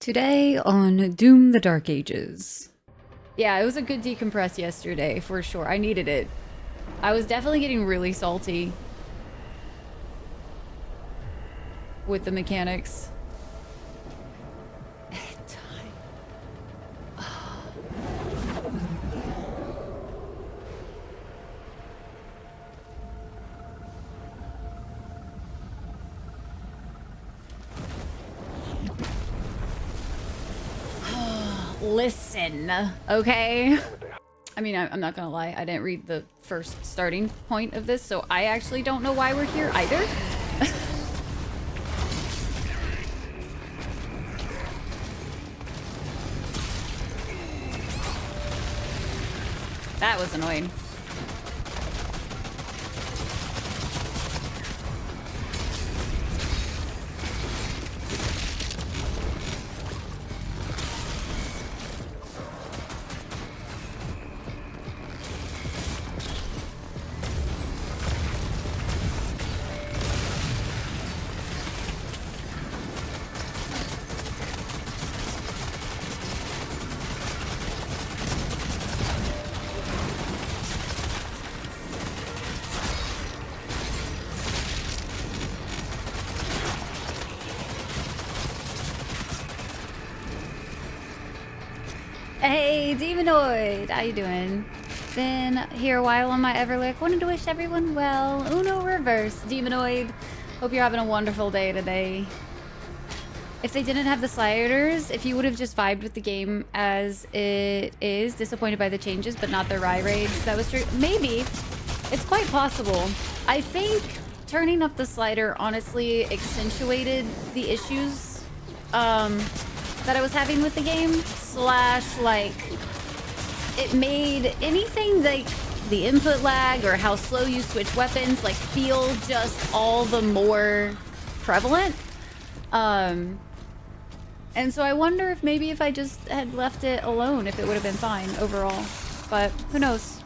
Today on Doom the Dark Ages. Yeah, it was a good decompress yesterday, for sure. I needed it. I was definitely getting really salty with the mechanics. Listen, okay? I mean, I'm not gonna lie, I didn't read the first starting point of this, so I actually don't know why we're here either. That was annoying. Hey, Demonoid! How you doing? Been here a while on my Everlick. Wanted to wish everyone well. Uno reverse, Demonoid. Hope you're having a wonderful day today. If they didn't have the sliders, if you would have just vibed with the game as it is, disappointed by the changes, but not the Rye rage, that was true. Maybe. It's quite possible. I think turning up the slider honestly accentuated the issues that I was having with the game. Slash, like, it made anything like the input lag or how slow you switch weapons, like, feel just all the more prevalent. And so I wonder if maybe if I just had left it alone, if it would have been fine overall. But who knows?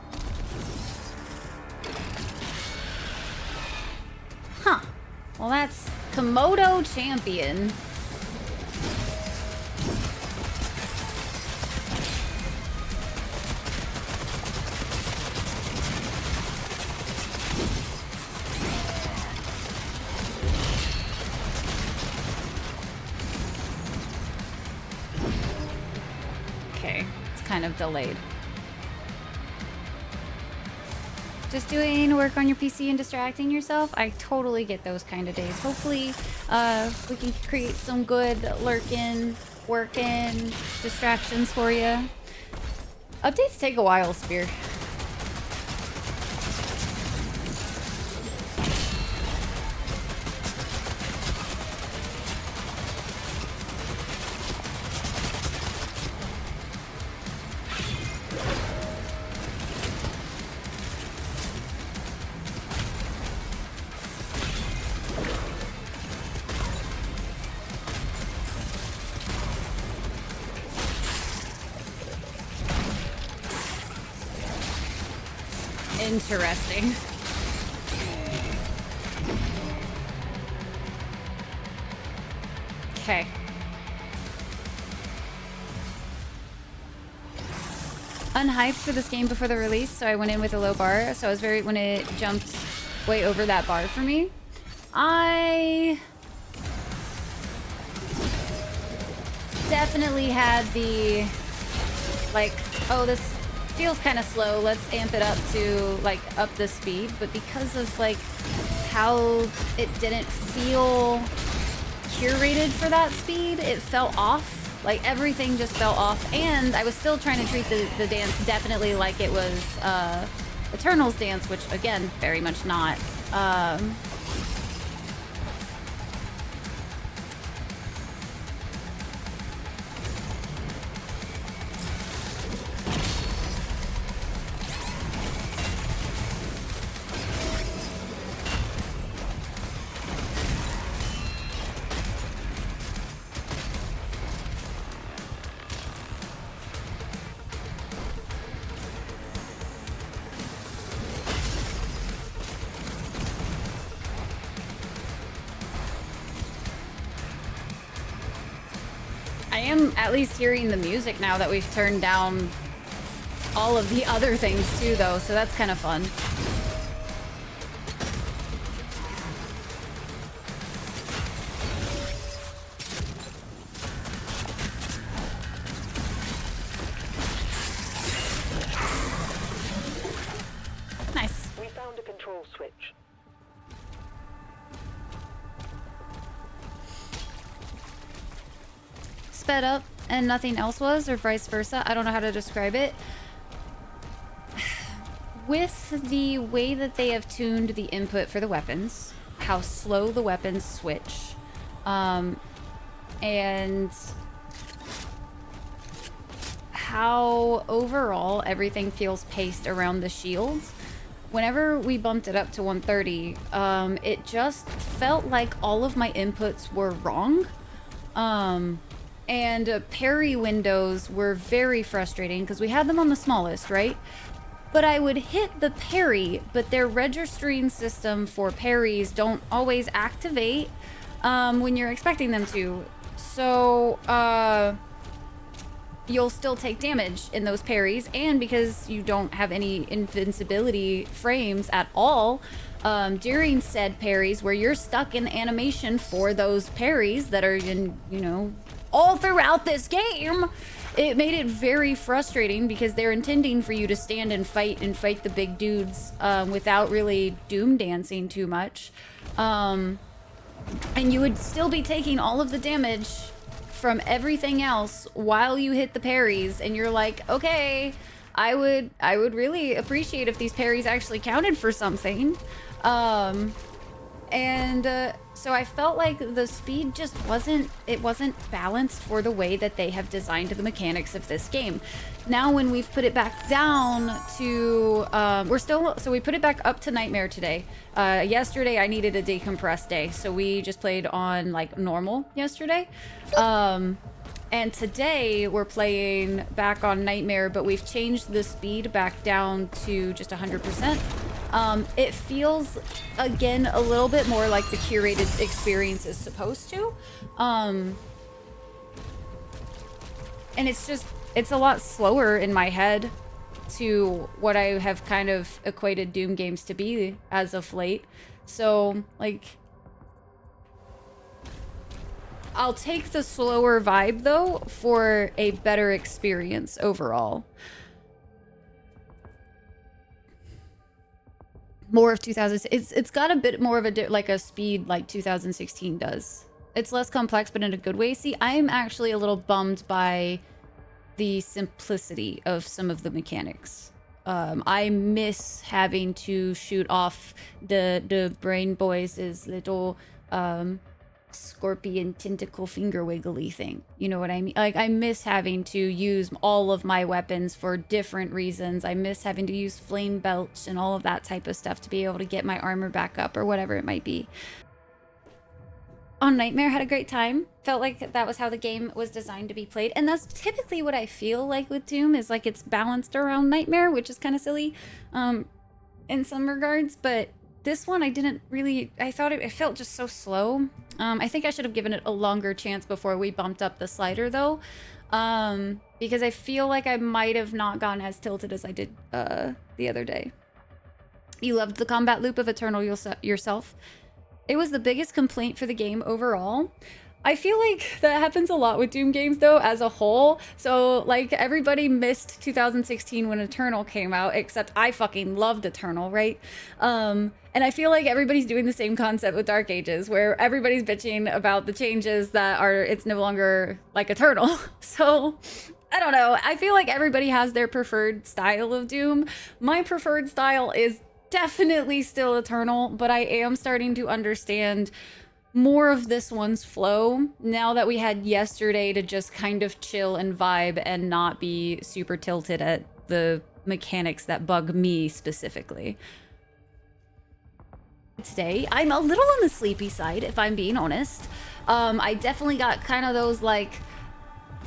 Huh. Well, that's Komodo Champion. Okay, it's kind of delayed. Just doing work on your PC and distracting yourself? I totally get those kind of days. Hopefully, we can create some good lurking, working distractions for you. Updates take a while, Spear. Interesting. Okay. Unhyped for this game before the release, so I went in with a low bar. So I was when it jumped way over that bar for me. I definitely had the, like, oh, this feels kind of slow, let's amp it up to like up the speed. But because of like how it didn't feel curated for that speed, it felt off. Like everything just felt off, and I was still trying to treat the dance definitely like it was Eternal's dance, which again, very much not. I am at least hearing the music now that we've turned down all of the other things too, though, so that's kind of fun. Nice. We found a control switch. Sped up and nothing else was, or vice versa. I don't know how to describe it. With the way that they have tuned the input for the weapons, how slow the weapons switch, and how overall everything feels paced around the shields. Whenever we bumped it up to 130, it just felt like all of my inputs were wrong. And parry windows were very frustrating because we had them on the smallest, right? But I would hit the parry, but their registering system for parries don't always activate when you're expecting them to. So you'll still take damage in those parries, and because you don't have any invincibility frames at all during said parries, where you're stuck in animation for those parries that are in, you know, all throughout this game, it made it very frustrating because they're intending for you to stand and fight the big dudes without really doom dancing too much. And you would still be taking all of the damage from everything else while you hit the parries, and you're like, okay, I would really appreciate if these parries actually counted for something. So I felt like the speed just wasn't balanced for the way that they have designed the mechanics of this game. Now when we've put it back down to, so we put it back up to Nightmare today. Yesterday I needed a decompressed day, so we just played on like normal yesterday. And today we're playing back on Nightmare, but we've changed the speed back down to just 100%. It feels, again, a little bit more like the curated experience is supposed to. And it's a lot slower in my head to what I have kind of equated Doom games to be as of late. So, like, I'll take the slower vibe, though, for a better experience overall. More of 2000. It's got a bit more of a speed like 2016 does. It's less complex, but in a good way. See, I'm actually a little bummed by the simplicity of some of the mechanics. I miss having to shoot off the brain boys' little scorpion tentacle finger wiggly thing. You know what I mean? Like, I miss having to use all of my weapons for different reasons. I miss having to use flame belch and all of that type of stuff to be able to get my armor back up or whatever it might be. On Nightmare, had a great time. Felt like that was how the game was designed to be played, and that's typically what I feel like with Doom, is like it's balanced around Nightmare, which is kind of silly in some regards, but this one I didn't really, I thought it felt just so slow. I think I should have given it a longer chance before we bumped up the slider, though, because I feel like I might have not gone as tilted as I did the other day. You loved the combat loop of Eternal yourself. It was the biggest complaint for the game overall. I feel like that happens a lot with Doom games, though, as a whole. So, like, everybody missed 2016 when Eternal came out, except I fucking loved Eternal, right? And I feel like everybody's doing the same concept with Dark Ages, where everybody's bitching about the changes that it's no longer, like, Eternal. So, I don't know. I feel like everybody has their preferred style of Doom. My preferred style is definitely still Eternal, but I am starting to understand more of this one's flow now that we had yesterday to just kind of chill and vibe and not be super tilted at the mechanics that bug me specifically. Today, I'm a little on the sleepy side, if I'm being honest. I definitely got kind of those, like,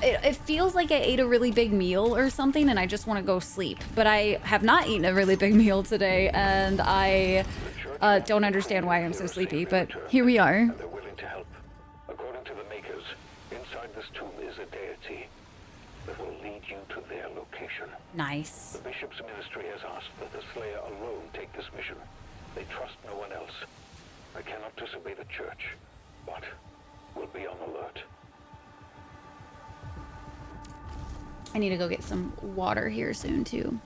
it feels like I ate a really big meal or something and I just want to go sleep. But I have not eaten a really big meal today, and I don't understand why I'm so sleepy, but here we are. They're willing to help. According to the makers, inside this tomb is a deity that will lead you to their location. Nice. The bishop's ministry has asked that the Slayer alone take this mission. They trust no one else. I cannot disobey the church, but will be on alert. I need to go get some water here soon too.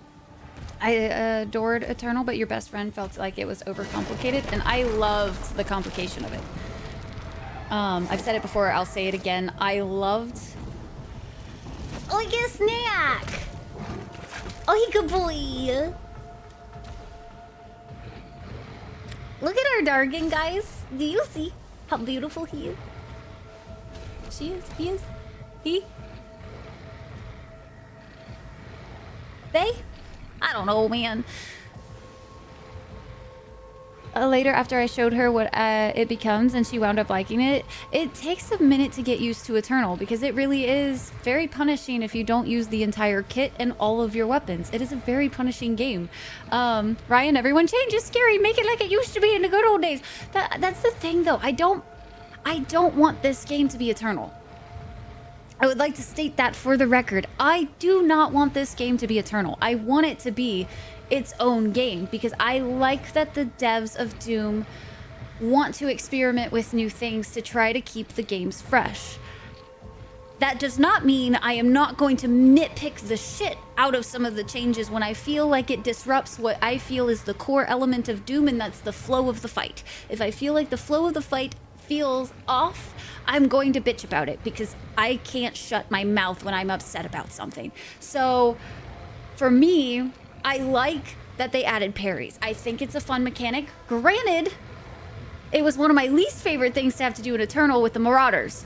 I adored Eternal, but your best friend felt like it was overcomplicated, and I loved the complication of it. I've said it before, I'll say it again. I loved... Oh, get a snack! Oh, he good boy! Look at our Dargan, guys. Do you see how beautiful he is? She is, he is, he... They? I don't know, man. Later, after I showed her what it becomes and she wound up liking it, it takes a minute to get used to Eternal because it really is very punishing if you don't use the entire kit and all of your weapons. It is a very punishing game. Ryan, everyone change is scary. Make it like it used to be in the good old days. That's the thing, though. I don't want this game to be Eternal. I would like to state that for the record. I do not want this game to be Eternal. I want it to be its own game because I like that the devs of Doom want to experiment with new things to try to keep the games fresh. That does not mean I am not going to nitpick the shit out of some of the changes when I feel like it disrupts what I feel is the core element of Doom, and that's the flow of the fight. If I feel like the flow of the fight feels off, I'm going to bitch about it because I can't shut my mouth when I'm upset about something. So for me, I like that they added parries. I think it's a fun mechanic. Granted, it was one of my least favorite things to have to do in Eternal with the Marauders.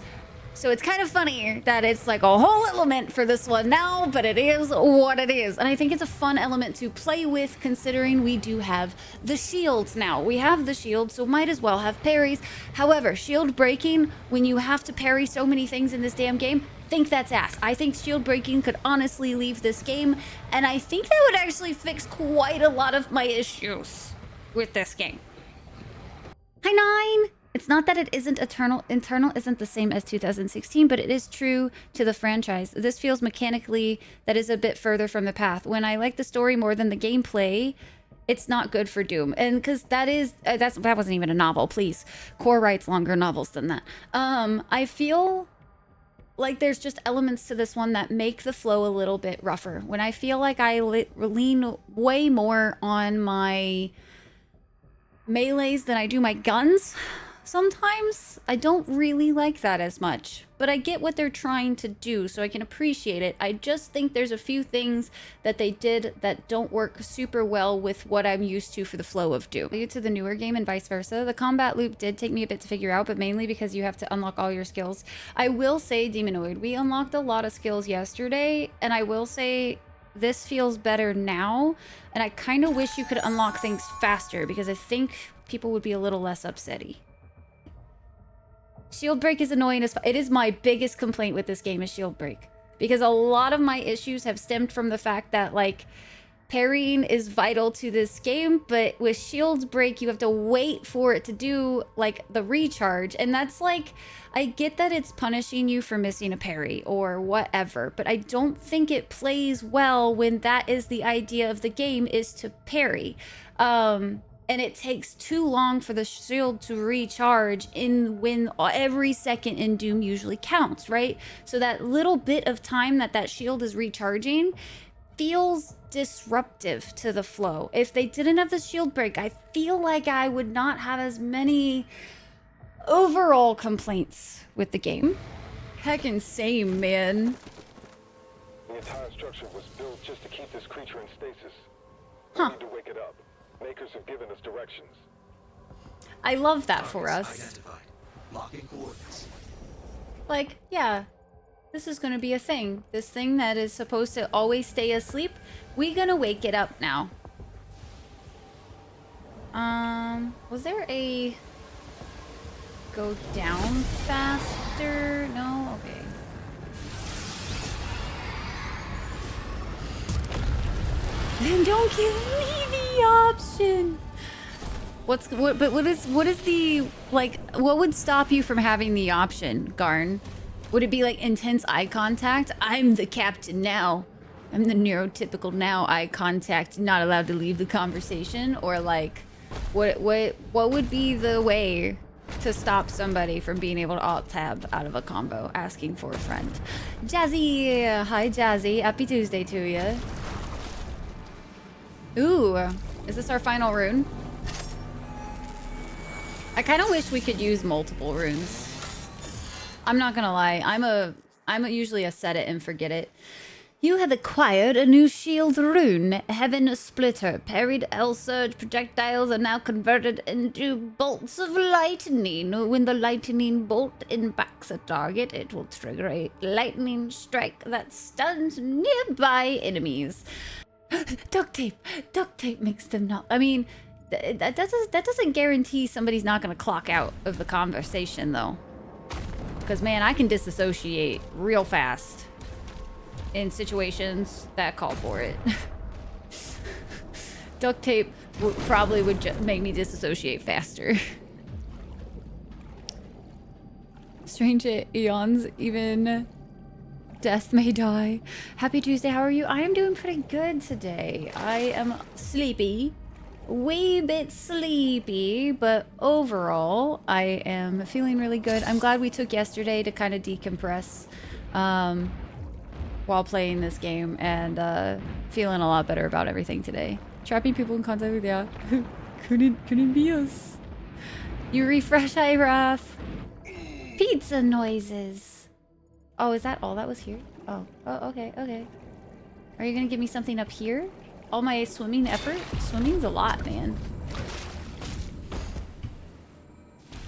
So it's kind of funny that it's like a whole element for this one now, but it is what it is. And I think it's a fun element to play with considering we do have the shields now. We have the shield, so might as well have parries. However, shield breaking, when you have to parry so many things in this damn game, think that's ass. I think shield breaking could honestly leave this game, and I think that would actually fix quite a lot of my issues with this game. Hi, Nine! It's not that it isn't Eternal. Eternal isn't the same as 2016, but it is true to the franchise. This feels mechanically that is a bit further from the path. When I like the story more than the gameplay, it's not good for Doom. And because that wasn't even a novel, please. Core writes longer novels than that. I feel like there's just elements to this one that make the flow a little bit rougher. When I feel like I lean way more on my melees than I do my guns, sometimes I don't really like that as much, but I get what they're trying to do, so I can appreciate it. I just think there's a few things that they did that don't work super well with what I'm used to for the flow of Doom. To the newer game and vice versa, the combat loop did take me a bit to figure out, but mainly because you have to unlock all your skills. I will say, Demonoid, we unlocked a lot of skills yesterday, and I will say this feels better now, and I kind of wish you could unlock things faster because I think people would be a little less upsetty. Shield break is annoying as fuck. It is my biggest complaint with this game is shield break. Because a lot of my issues have stemmed from the fact that, like, parrying is vital to this game, but with shield break, you have to wait for it to do, like, the recharge. And that's, like, I get that it's punishing you for missing a parry or whatever, but I don't think it plays well when that is the idea of the game, is to parry. And it takes too long for the shield to recharge when every second in Doom usually counts, right? So that little bit of time that shield is recharging feels disruptive to the flow. If they didn't have the shield break, I feel like I would not have as many overall complaints with the game. Heckin' same, man. The entire structure was built just to keep this creature in stasis. Huh. We need to wake it up. Makers have given us directions. I love that for us. Identified. Locking coordinates. Like, yeah, this is gonna be a thing. This thing that is supposed to always stay asleep, we gonna wake it up now. Was there a go down faster? No? Okay. Then don't give me the option. What is the, like, what would stop you from having the option, Garn? Would it be like intense eye contact? I'm the captain now. I'm the neurotypical now eye contact, not allowed to leave the conversation? Or like, what would be the way to stop somebody from being able to alt-tab out of a combo asking for a friend? Jazzy! Hi, Jazzy. Happy Tuesday to you. Ooh, is this our final rune? I kind of wish we could use multiple runes. I'm not gonna lie, I'm usually a set it and forget it. You have acquired a new shield rune, Heaven Splitter. Parried L surge projectiles are now converted into bolts of lightning. When the lightning bolt impacts a target, it will trigger a lightning strike that stuns nearby enemies. Duct tape! Duct tape makes them not... I mean, that doesn't guarantee somebody's not gonna clock out of the conversation, though. Because, man, I can disassociate real fast in situations that call for it. Duct tape probably would just make me disassociate faster. Strange eons, even death may die. Happy Tuesday, how are you? I am doing pretty good today. I am sleepy. Wee bit sleepy, but overall I am feeling really good. I'm glad we took yesterday to kind of decompress while playing this game, and feeling a lot better about everything today. Trapping people in contact with, yeah. couldn't be us. You refresh Wrath. Pizza noises. Oh, is that all that was here? Oh, okay. Are you gonna give me something up here? All my swimming effort? Swimming's a lot, man.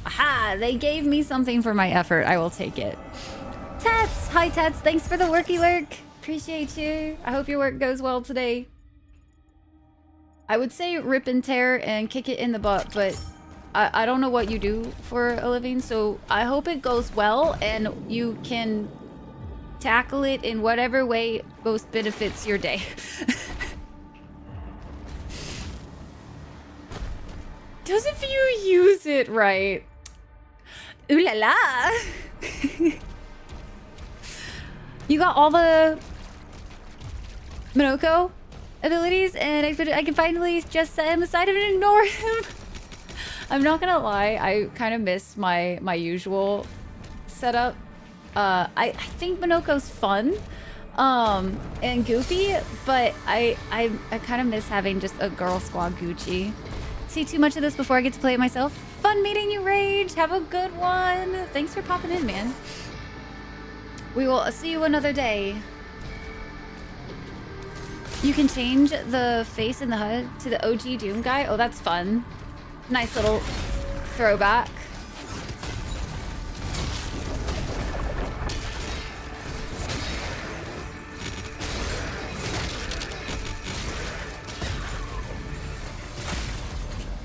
Aha! They gave me something for my effort. I will take it. Tats! Hi, Tats. Thanks for the worky lurk. Appreciate you. I hope your work goes well today. I would say rip and tear and kick it in the butt, but I don't know what you do for a living, so I hope it goes well and you can tackle it in whatever way most benefits your day. Does if you use it right. Ooh la la. You got all the Minoko abilities, and I can finally just set him aside and ignore him. I'm not gonna lie, I kind of miss my usual setup. I think Minoko's fun and goofy, but I kind of miss having just a girl squad Gucci. See too much of this before I get to play it myself. Fun meeting you, Rage. Have a good one. Thanks for popping in, man. We will see you another day. You can change the face in the HUD to the OG Doom guy. Oh, that's fun. Nice little throwback.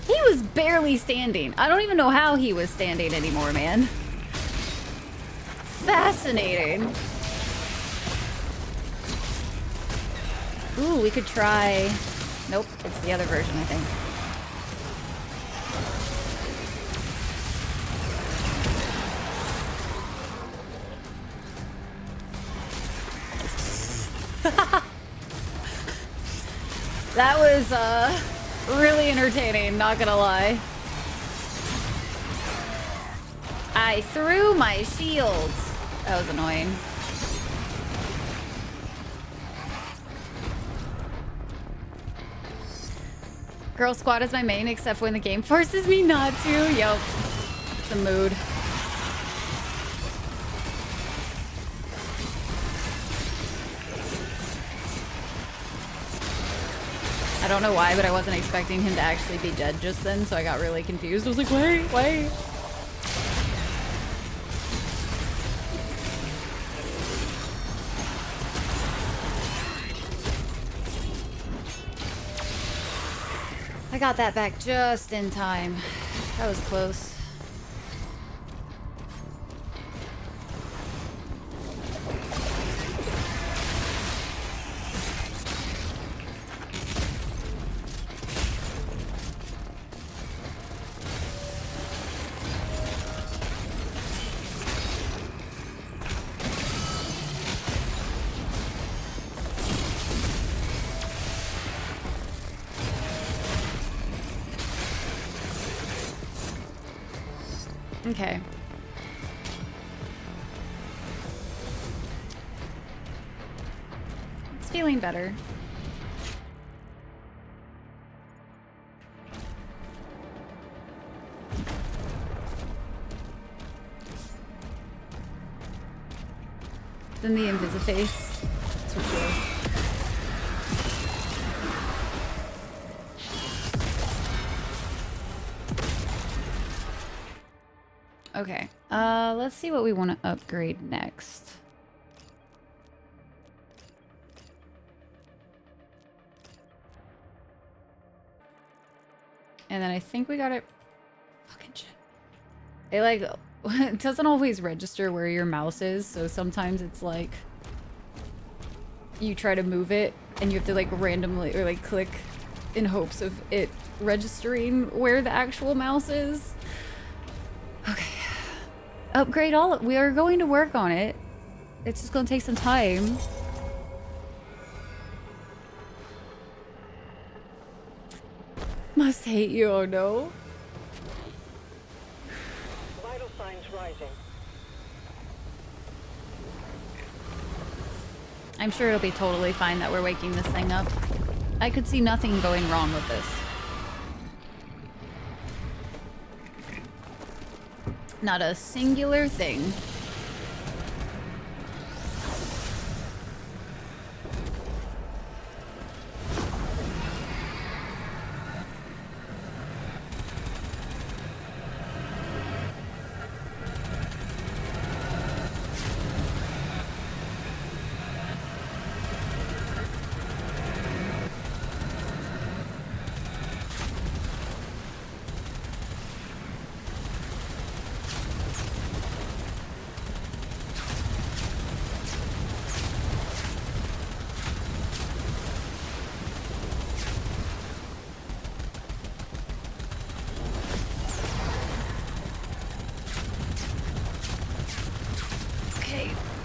He was barely standing. I don't even know how he was standing anymore, man. Fascinating. Ooh, we could try... Nope, it's the other version, I think. That was really entertaining, not gonna lie. I threw my shield. That was annoying. Girl squad is my main, except when the game forces me not to. Yup. It's a mood. I don't know why, but I wasn't expecting him to actually be dead just then, so I got really confused. I was like, wait. I got that back just in time. That was close. Okay. It's feeling better. Then the Invisiface. That's for sure. Okay. Let's see what we want to upgrade next. And then I think we got it. Fucking shit. It like it doesn't always register where your mouse is, so sometimes it's like you try to move it and you have to like randomly or like click in hopes of it registering where the actual mouse is. Okay. Upgrade all. We are going to work on it. It's just going to take some time. Must hate you, oh no. Vital signs rising. I'm sure it'll be totally fine that we're waking this thing up. I could see nothing going wrong with this. Not a singular thing.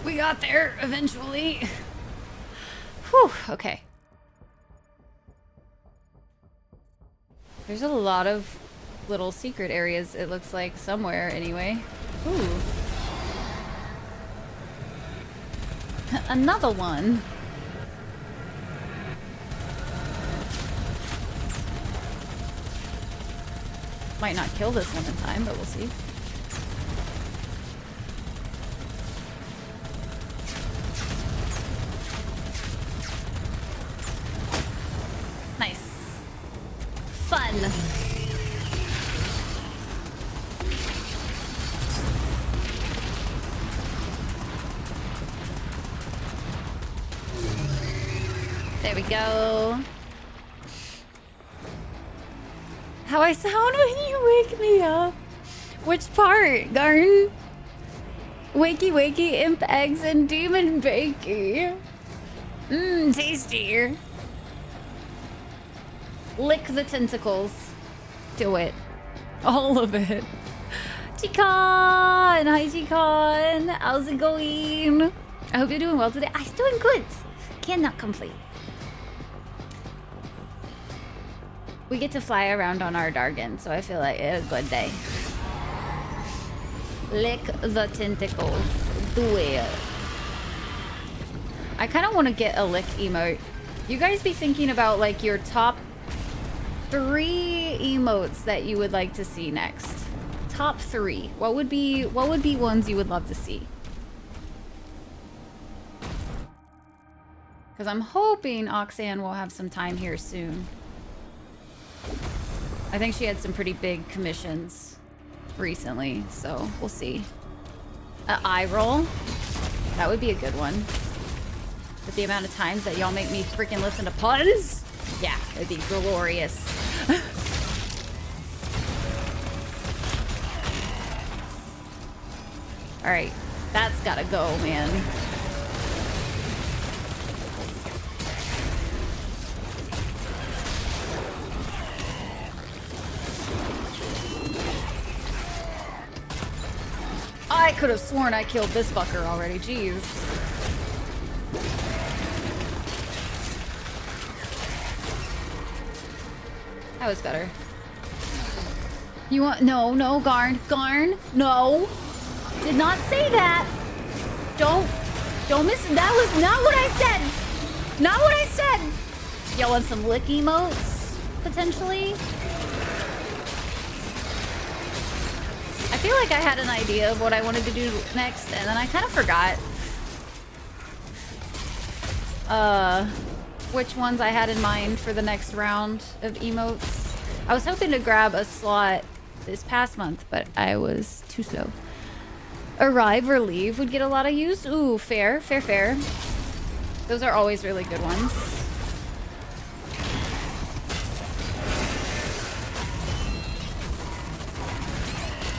We got there eventually. Whew, okay. There's a lot of little secret areas, it looks like, somewhere anyway. Ooh. Another one. Might not kill this one in time, but we'll see. Nice. Fun. There we go. How I sound when you wake me up. Which part, Garn? Wakey wakey, imp eggs, and demon bakey. Mmm, tasty. Lick the tentacles. Do it. All of it. Chicon! Hi, Chicon. How's it going? I hope you're doing well today. I'm doing good. Cannot complain. We get to fly around on our Dargan, so I feel like it's a good day. Lick the tentacles. Do it. I kind of want to get a lick emote. You guys be thinking about like your top 3 emotes that you would like to see next. Top 3. What would be ones you would love to see? Because I'm hoping Oxanne will have some time here soon. I think she had some pretty big commissions recently, so we'll see. An eye roll. That would be a good one. With the amount of times that y'all make me freaking listen to puns, yeah, it'd be glorious. All right, that's gotta go, man. I could have sworn I killed this fucker already, jeez. That was better. You want, no, Garn, no. Did not say that. Don't miss, that was not what I said. Not what I said. Y'all want some lick emotes, potentially? I feel like I had an idea of what I wanted to do next, and then I kind of forgot. Which ones I had in mind for the next round of emotes. I was hoping to grab a slot this past month, but I was too slow. Arrive or leave would get a lot of use. Ooh, fair. Those are always really good ones.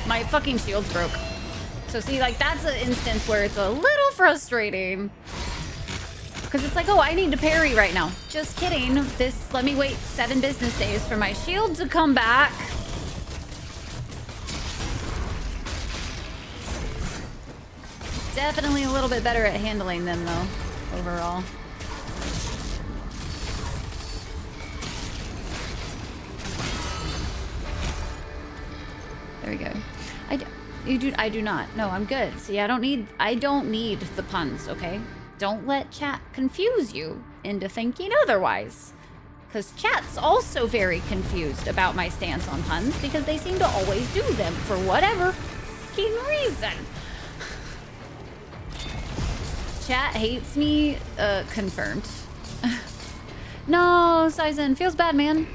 My fucking shield's broke. So see, like, that's an instance where it's a little frustrating. Because it's like, oh, I need to parry right now. Just kidding. Let me wait 7 business days for my shield to come back. Definitely a little bit better at handling them, though, overall. There we go. I do not. No, I'm good. See, I don't need the puns, okay? Don't let chat confuse you into thinking otherwise. Because chat's also very confused about my stance on puns because they seem to always do them for whatever fucking reason. Chat hates me, confirmed. No, Sizen, feels bad, man.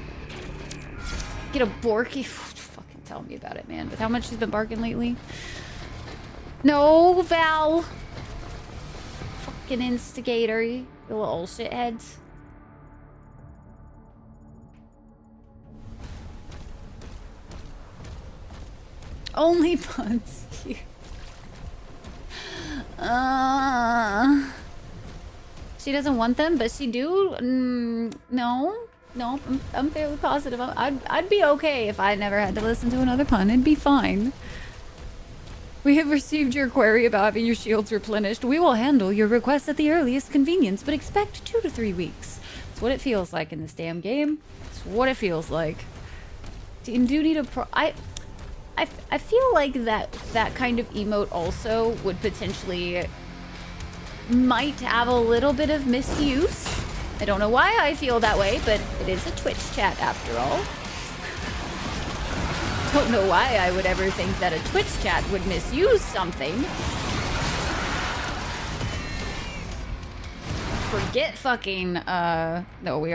Get a Borky. Fucking tell me about it, man. With how much she's been barking lately. No, Val. Fucking instigator, you little shitheads. Only puns here. She doesn't want them, but she do. No, I'm fairly positive. I'd be okay if I never had to listen to another pun. It'd be fine. We have received your query about having your shields replenished. We will handle your request at the earliest convenience, but expect 2 to 3 weeks. It's what it feels like in this damn game. It's what it feels like. You do need a I feel like that kind of emote also would potentially might have a little bit of misuse. I don't know why I feel that way, but it is a Twitch chat after all. Don't know why I would ever think that a Twitch chat would misuse something. Forget fucking, no, we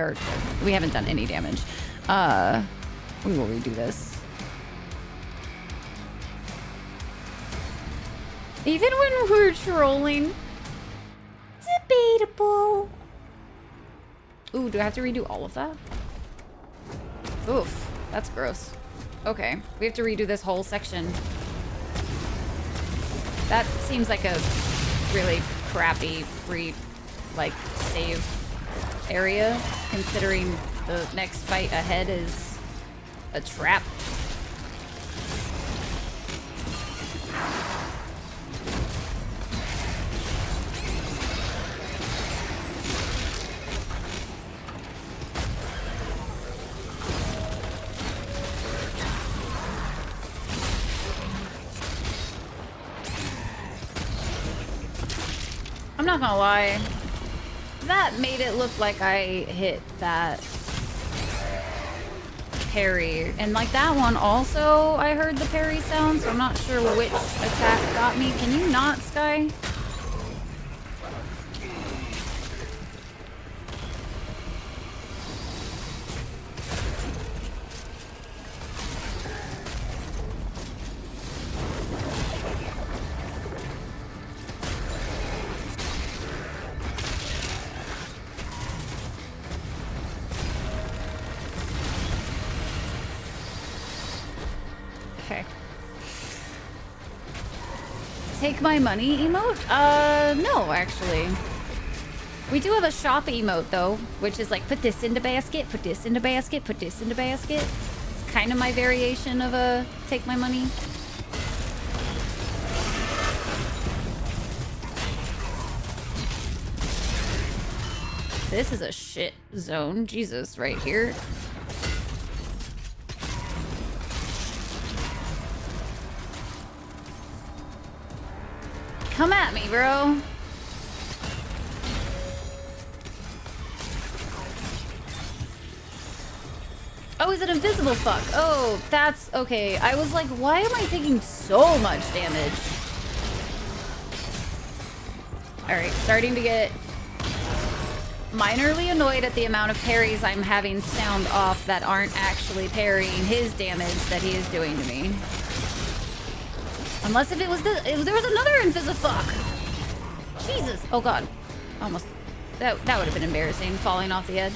haven't done any damage. We will redo this. Even when we're trolling. Debatable. Ooh, do I have to redo all of that? Oof, that's gross. Okay, we have to redo this whole section. That seems like a really crappy free, like, save area, considering the next fight ahead is a trap. I'm not gonna lie, that made it look like I hit that parry. And like that one also, I heard the parry sound, so I'm not sure which attack got me. Can you not, Sky? Okay. Take my money emote? No, actually. We do have a shop emote, though, which is like, put this in the basket, put this in the basket, put this in the basket. It's kind of my variation of a take my money. This is a shit zone. Jesus, right here. Come at me, bro. Oh, is it invisible fuck? Oh, that's okay. I was like, why am I taking so much damage? Alright, starting to get minorly annoyed at the amount of parries I'm having sound off that aren't actually parrying his damage that he is doing to me. Unless if it was if there was another invisifuck. Jesus. Oh god. Almost. That would have been embarrassing, falling off the edge.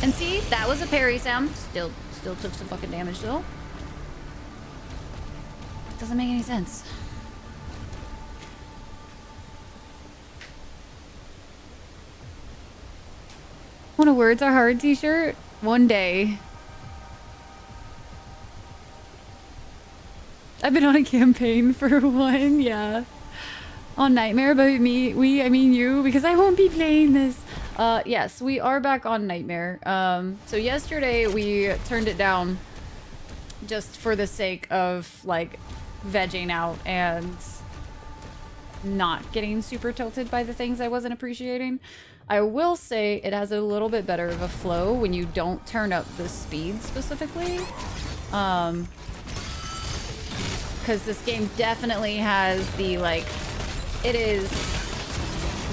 And see, that was a parry sound. Still took some fucking damage though. Doesn't make any sense. Want a Words Are Hard t-shirt? One day. I've been on a campaign for one, yeah. On Nightmare, but I mean you, because I won't be playing this. Yes, we are back on Nightmare. So yesterday we turned it down just for the sake of, like, vegging out and not getting super tilted by the things I wasn't appreciating. I will say it has a little bit better of a flow when you don't turn up the speed specifically. Because this game definitely has the, like, it is,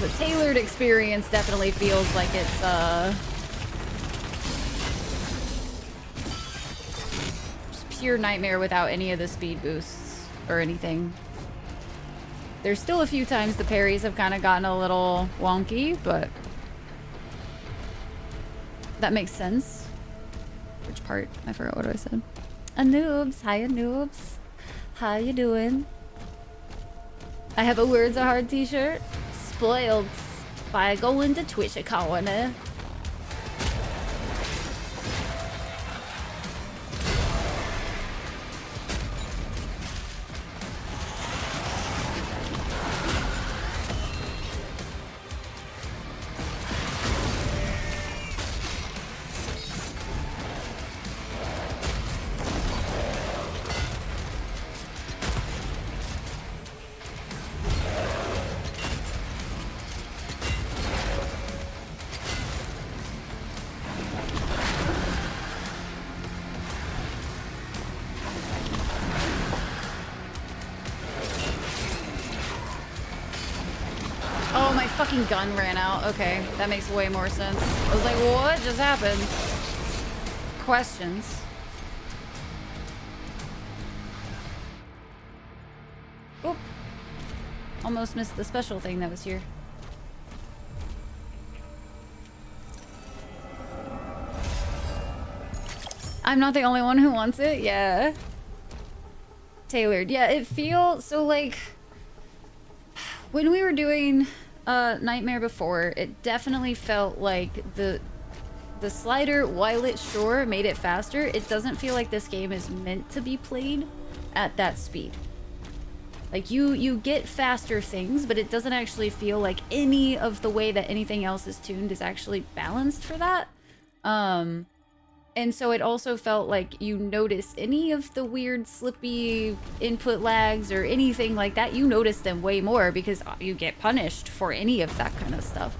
the tailored experience definitely feels like it's, just pure Nightmare without any of the speed boosts or anything. There's still a few times the parries have kind of gotten a little wonky, but that makes sense. Which part? I forgot what I said. Anoobs. Hi, Anoobs. How you doing? I have a Words Are Hard t-shirt. Spoiled by going to Twitch account. Oh, my fucking gun ran out. Okay, that makes way more sense. I was like, what just happened? Questions. Oop. Almost missed the special thing that was here. I'm not the only one who wants it? Yeah. Tailored. Yeah, it feels so like when we were doing Nightmare before, it definitely felt like the slider, while it sure made it faster, it doesn't feel like this game is meant to be played at that speed. Like you get faster things, but it doesn't actually feel like any of the way that anything else is tuned is actually balanced for that. And so it also felt like you notice any of the weird slippy input lags or anything like that, you notice them way more because you get punished for any of that kind of stuff.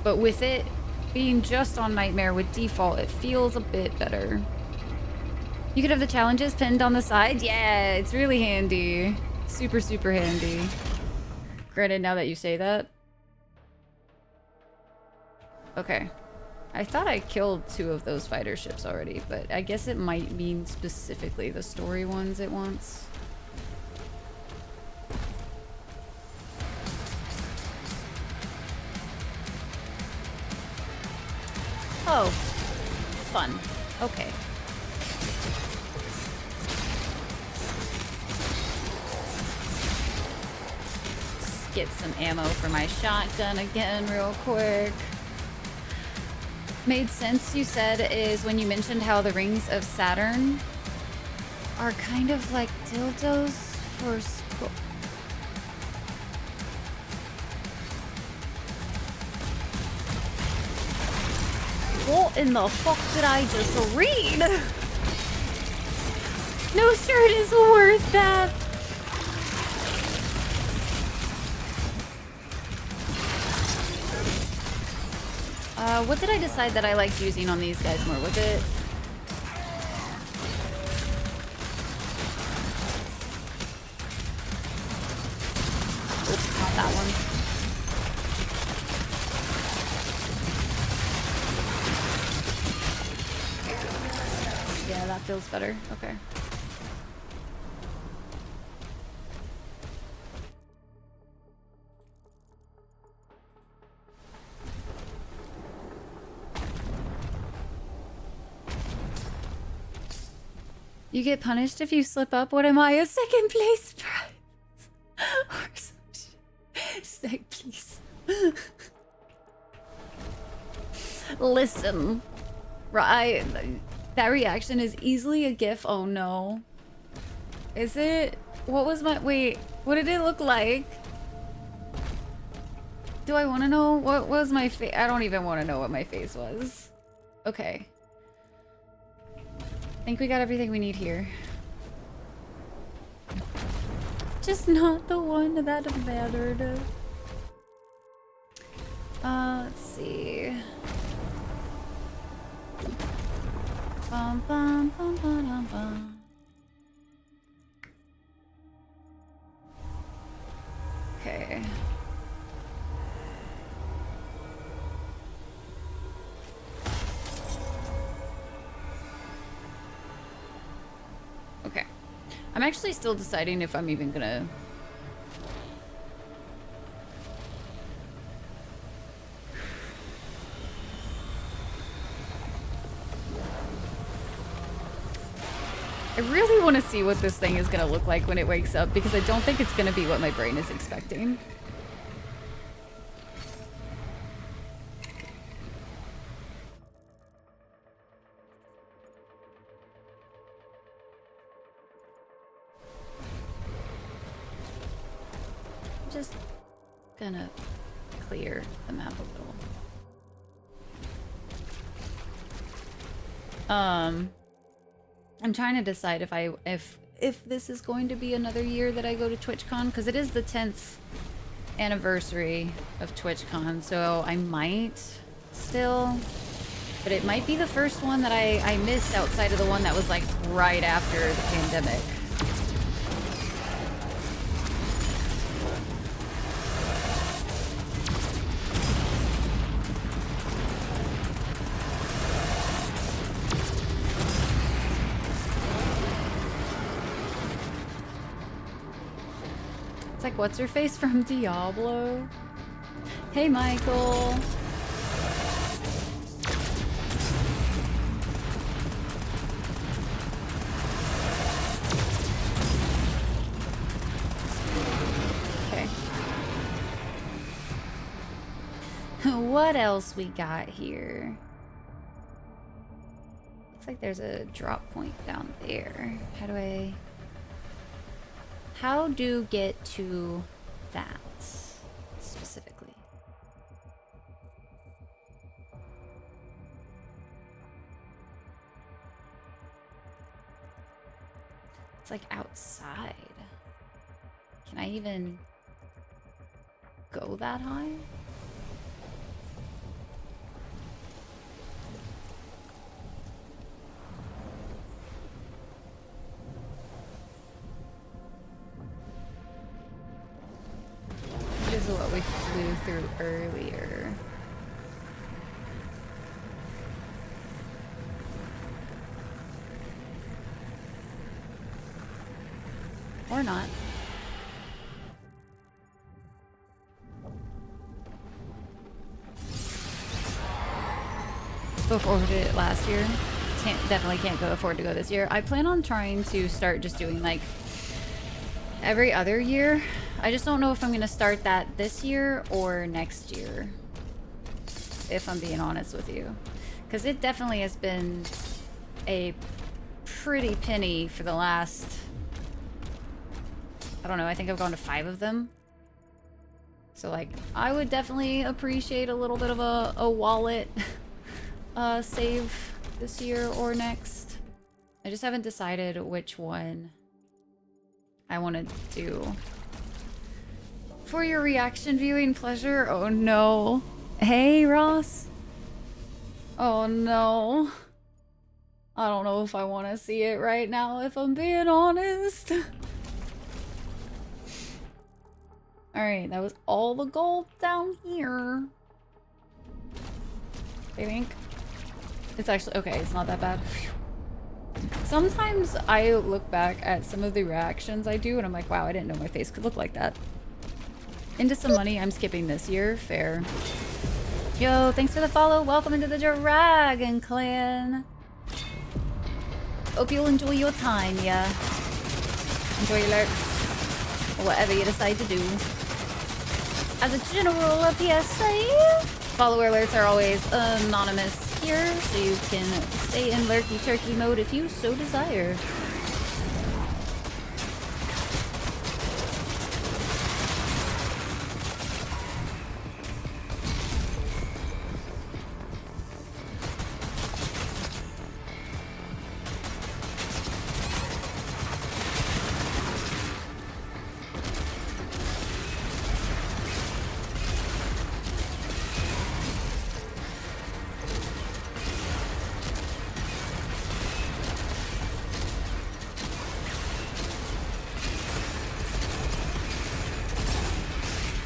But with it being just on Nightmare with default, it feels a bit better. You could have the challenges pinned on the side. Yeah, it's really handy. Super, super handy. Granted, now that you say that. Okay. I thought I killed 2 of those fighter ships already, but I guess it might mean specifically the story ones it wants. Oh. Fun. Okay. Let's get some ammo for my shotgun again real quick. Made sense, you said, is when you mentioned how the rings of Saturn are kind of like dildos for school. What in the fuck did I just read? No shirt is worth that. What did I decide that I liked using on these guys more? Was it? Oops, not that one. Yeah, that feels better. Okay. You get punished if you slip up. What am I? A second place prize? Or some shit. Snake, please. Listen. Right. That reaction is easily a gif. Oh no. Is it? What was my... Wait. What did it look like? Do I want to know? What was my face? I don't even want to know what my face was. Okay. I think we got everything we need here. Just not the one that mattered. Let's see. Bum, bum, bum, bum, bum. Okay. Okay. I'm actually still deciding if I'm even gonna... I really want to see what this thing is gonna look like when it wakes up, because I don't think it's gonna be what my brain is expecting. Just gonna clear the map a little. I'm trying to decide if this is going to be another year that I go to TwitchCon, because it is the 10th anniversary of TwitchCon, so I might still, but it might be the first one that I missed outside of the one that was like right after the pandemic. Like, what's her face from Diablo? Hey, Michael. Okay. What else we got here? Looks like there's a drop point down there. How do get to that specifically? It's like outside. Can I even go that high? This is what we flew through earlier. Or not. Afforded it last year. Definitely can't afford to go this year. I plan on trying to start just doing like every other year. I just don't know if I'm gonna start that this year or next year, if I'm being honest with you, because it definitely has been a pretty penny for the last, I don't know, I think I've gone to 5 of them. So like, I would definitely appreciate a little bit of a wallet save this year or next. I just haven't decided which one I want to do. For your reaction viewing pleasure? Oh no. Hey, Ross. Oh no. I don't know if I want to see it right now, if I'm being honest. Alright, that was all the gold down here. I think. It's actually, okay, it's not that bad. Sometimes I look back at some of the reactions I do and I'm like, wow, I didn't know my face could look like that. Into some money, I'm skipping this year. Fair. Yo, thanks for the follow. Welcome into the Dragon Clan. Hope you'll enjoy your time, yeah. Enjoy your lurks. Or whatever you decide to do. As a general PSA, follower alerts are always anonymous here, so you can stay in lurky turkey mode if you so desire.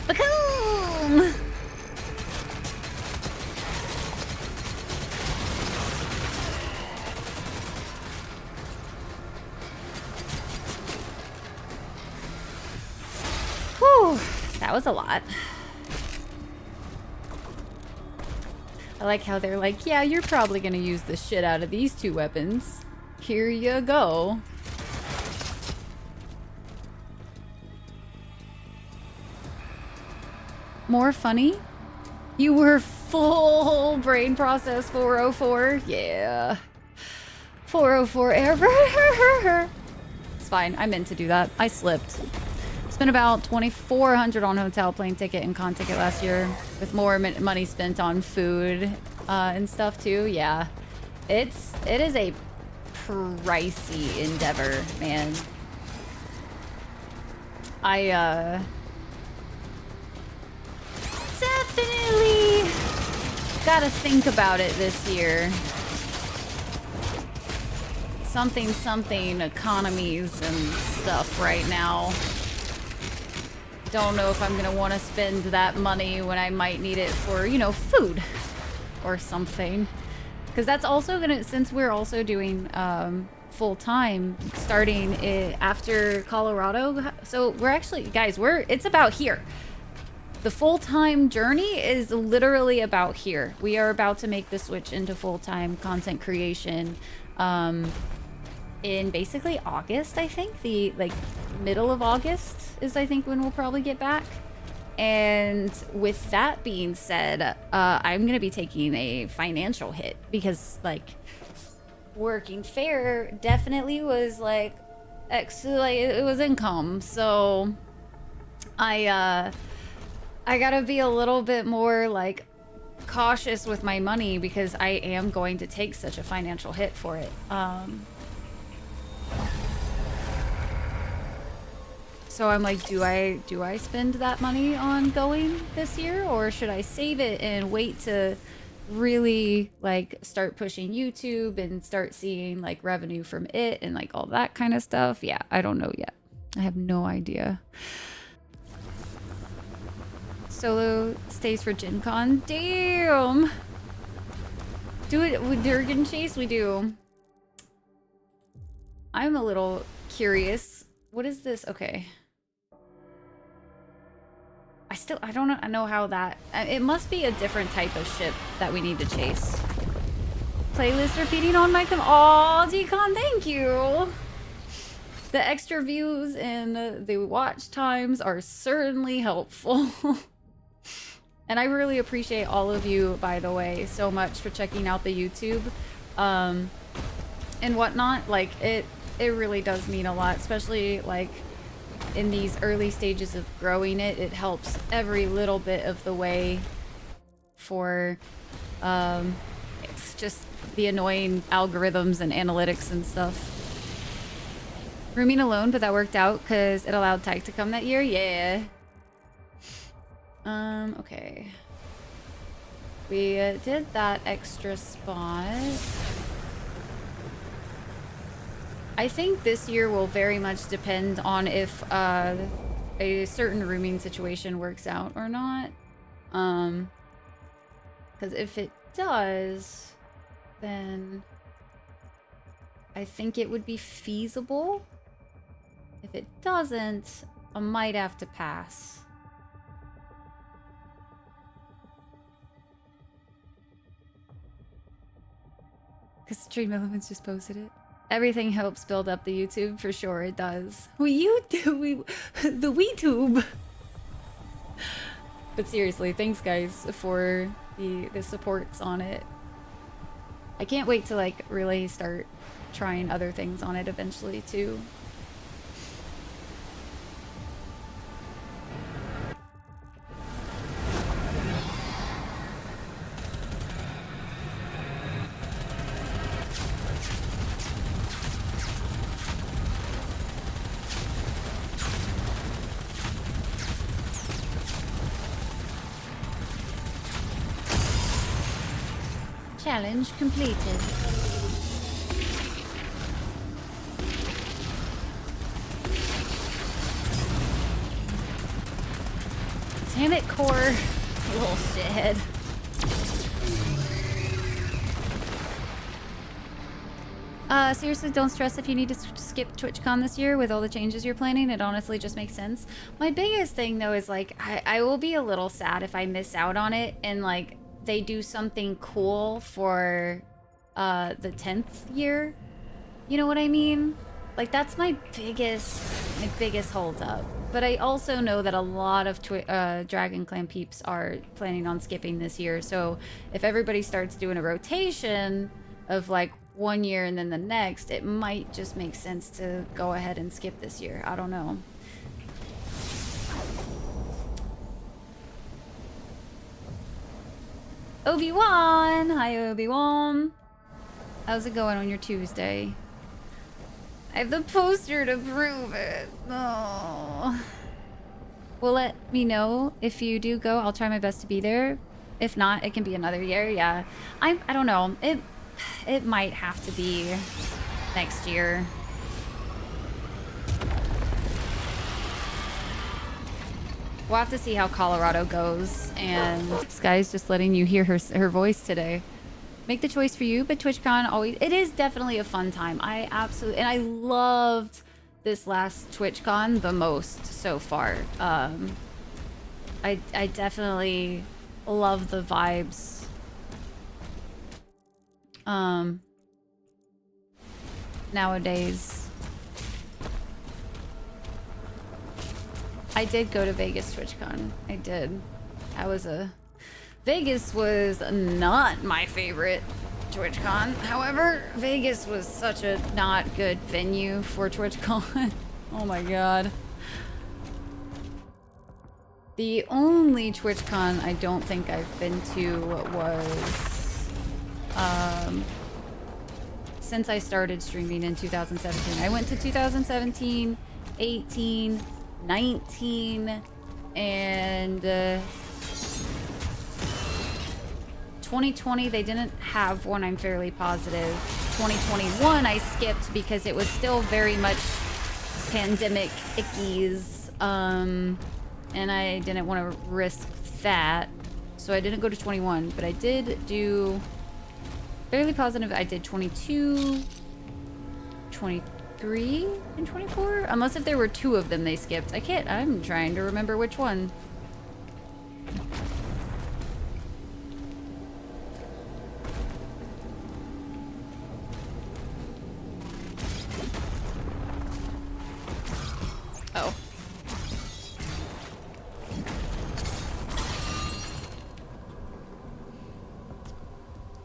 Boom! Whew, that was a lot. I like how they're like, yeah, you're probably gonna use the shit out of these two weapons. Here you go. More funny? You were full brain process 404. Yeah. 404 error. It's fine. I meant to do that. I slipped. Spent about $2,400 on hotel, plane ticket, and con ticket last year, with more money spent on food and stuff too. Yeah. It is a pricey endeavor, man. I definitely gotta think about it this year. Something economies and stuff right now. Don't know if I'm gonna want to spend that money when I might need it for, you know, food or something. Because that's also gonna, since we're also doing full-time starting after Colorado. So we're actually, guys, it's about here. The full-time journey is literally about here. We are about to make the switch into full-time content creation in basically August, I think. The middle of August is, I think, when we'll probably get back. And with that being said, I'm gonna be taking a financial hit because working fair definitely was it was income. So I gotta be a little bit more cautious with my money because I am going to take such a financial hit for it. So I'm like, do I spend that money on going this year, or should I save it and wait to really start pushing YouTube and start seeing revenue from it and all that kind of stuff? Yeah, I don't know yet. I have no idea. Solo stays for Gen Con. Damn! Do it with Durgan Chase? We do. I'm a little curious. What is this? Okay. I don't know how that... It must be a different type of ship that we need to chase. Playlist repeating on my... Aw, Decon, thank you! The extra views and the watch times are certainly helpful. And I really appreciate all of you, by the way, so much for checking out the YouTube and whatnot. It really does mean a lot, especially in these early stages of growing it. It helps every little bit of the way for it's the annoying algorithms and analytics and stuff. Rooming alone, but that worked out because it allowed Tyke to come that year. Yeah. Okay. We did that extra spot. I think this year will very much depend on if a certain rooming situation works out or not. Because if it does, then I think it would be feasible. If it doesn't, I might have to pass. Because Stream Elements just posted it. Everything helps build up the YouTube, for sure it does. The WeTube. But seriously, thanks guys for the supports on it. I can't wait to like really start trying other things on it eventually too. Challenge completed. Damn it, Core. Little shithead. Seriously, don't stress if you need to skip TwitchCon this year with all the changes you're planning. It honestly just makes sense. My biggest thing, though, is, like, I will be a little sad if I miss out on it and, like, they do something cool for the 10th year. You know what I mean? Like, that's my biggest holdup. But I also know that a lot of Dragon Clan peeps are planning on skipping this year. So if everybody starts doing a rotation of like 1 year and then the next, it might just make sense to go ahead and skip this year. I don't know. Obi-Wan! Hi, Obi-Wan. How's it going on your Tuesday? I have the poster to prove it. Oh. Well, let me know if you do go. I'll try my best to be there. If not, it can be another year. Yeah. I don't know. It might have to be next year. We'll have to see how Colorado goes. And this guy's just letting you hear her voice today. Make the choice for you, but TwitchCon always, it is definitely a fun time. I absolutely, and I loved this last TwitchCon the most so far. I definitely love the vibes. Nowadays. I did go to Vegas TwitchCon. I did. Vegas was not my favorite TwitchCon. However, Vegas was such a not good venue for TwitchCon. Oh my god. The only TwitchCon I don't think I've been to was since I started streaming in 2017. I went to 2017, 18, 19, and 2020 they didn't have one, I'm fairly positive. 2021 I skipped because it was still very much pandemic ickies, and I didn't want to risk that, so I didn't go to 21, but I did do fairly positive. I did 22, 23, and 24, unless if there were two of them they skipped. I'm trying to remember which one. Oh.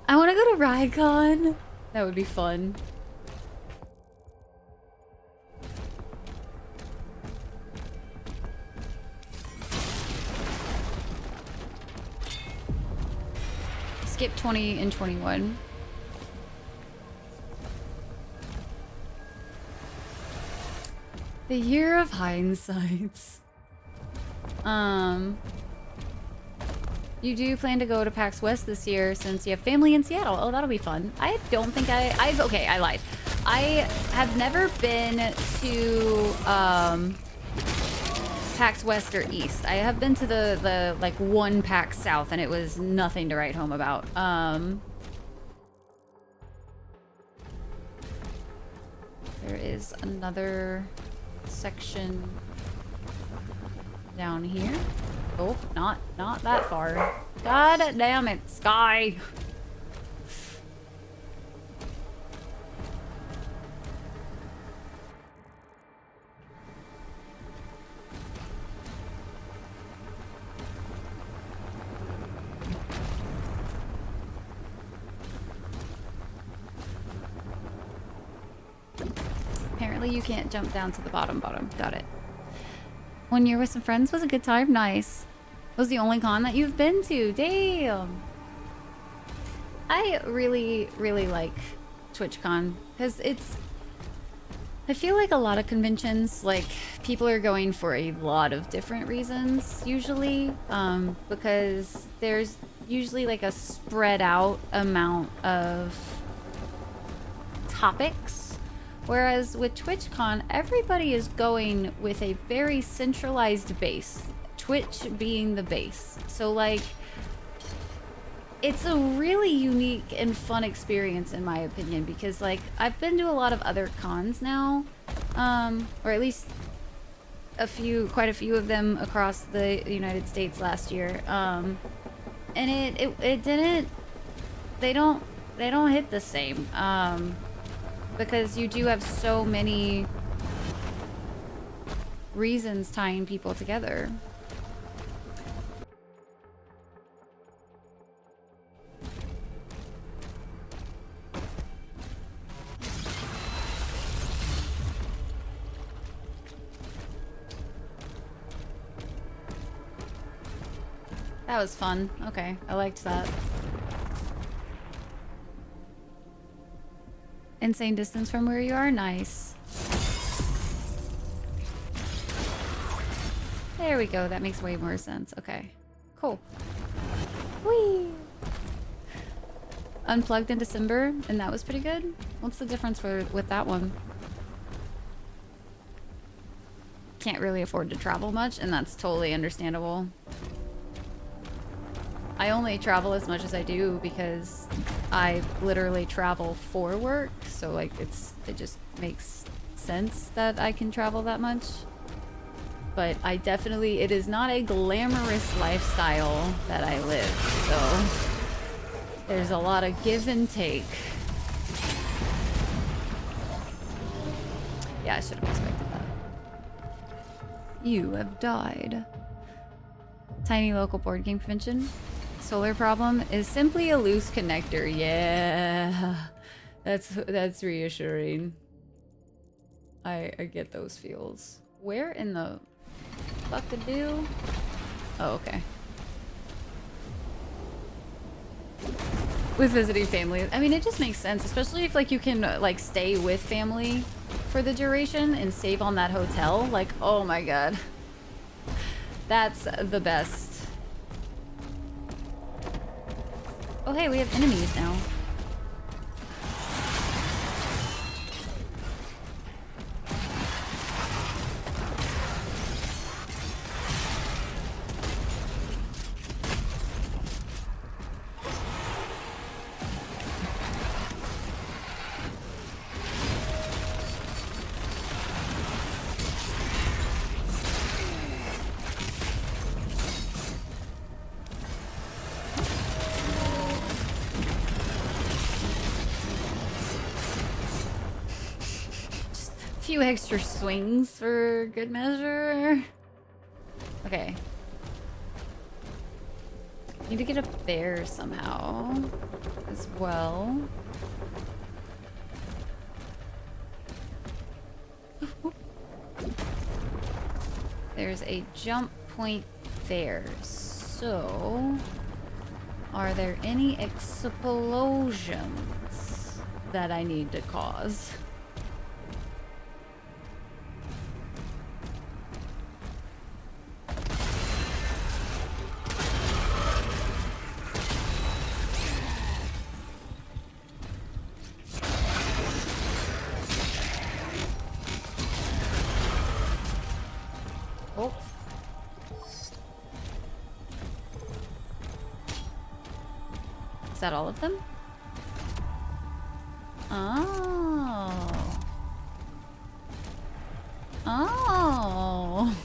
I want to go to Rhycon. That would be fun. Skip 20 and 21. The year of hindsights. You do plan to go to PAX West this year since you have family in Seattle. Oh, that'll be fun. I don't think okay, I lied. I have never been to PAX West or East. I have been to the like one PAX South, and it was nothing to write home about. There is another section down here. Oh, not that far. God damn it, Sky. Apparently you can't jump down to the bottom. Got it. 1 year with some friends was a good time. Nice. Was the only con that you've been to. Damn. I really, really like TwitchCon because I feel like a lot of conventions, like, people are going for a lot of different reasons usually, because there's usually like a spread out amount of topics. Whereas with TwitchCon, everybody is going with a very centralized base. Twitch being the base. So like, it's a really unique and fun experience in my opinion, because like, I've been to a lot of other cons now, or at least quite a few of them across the United States last year. And they don't hit the same. Because you do have so many reasons tying people together. That was fun. Okay, I liked that. Insane distance from where you are? Nice. There we go. That makes way more sense. Okay. Cool. Whee! Unplugged in December, and that was pretty good. What's the difference with that one? Can't really afford to travel much, and that's totally understandable. I only travel as much as I do because I literally travel for work, so like it just makes sense that I can travel that much. But it is not a glamorous lifestyle that I live, so there's a lot of give and take. Yeah, I should have expected that. You have died. Tiny local board game convention. Solar problem is simply a loose connector. Yeah, that's reassuring. I get those feels. Where in the fuck-a-do? Oh, okay. With visiting family, I mean, it just makes sense, especially if like you can like stay with family for the duration and save on that hotel. Like, oh my god, that's the best. Oh hey, we have enemies now. Few extra swings for good measure. Okay. Need to get up there somehow as well. There's a jump point there. So, are there any explosions that I need to cause? Oh. Is that all of them? Oh. Oh.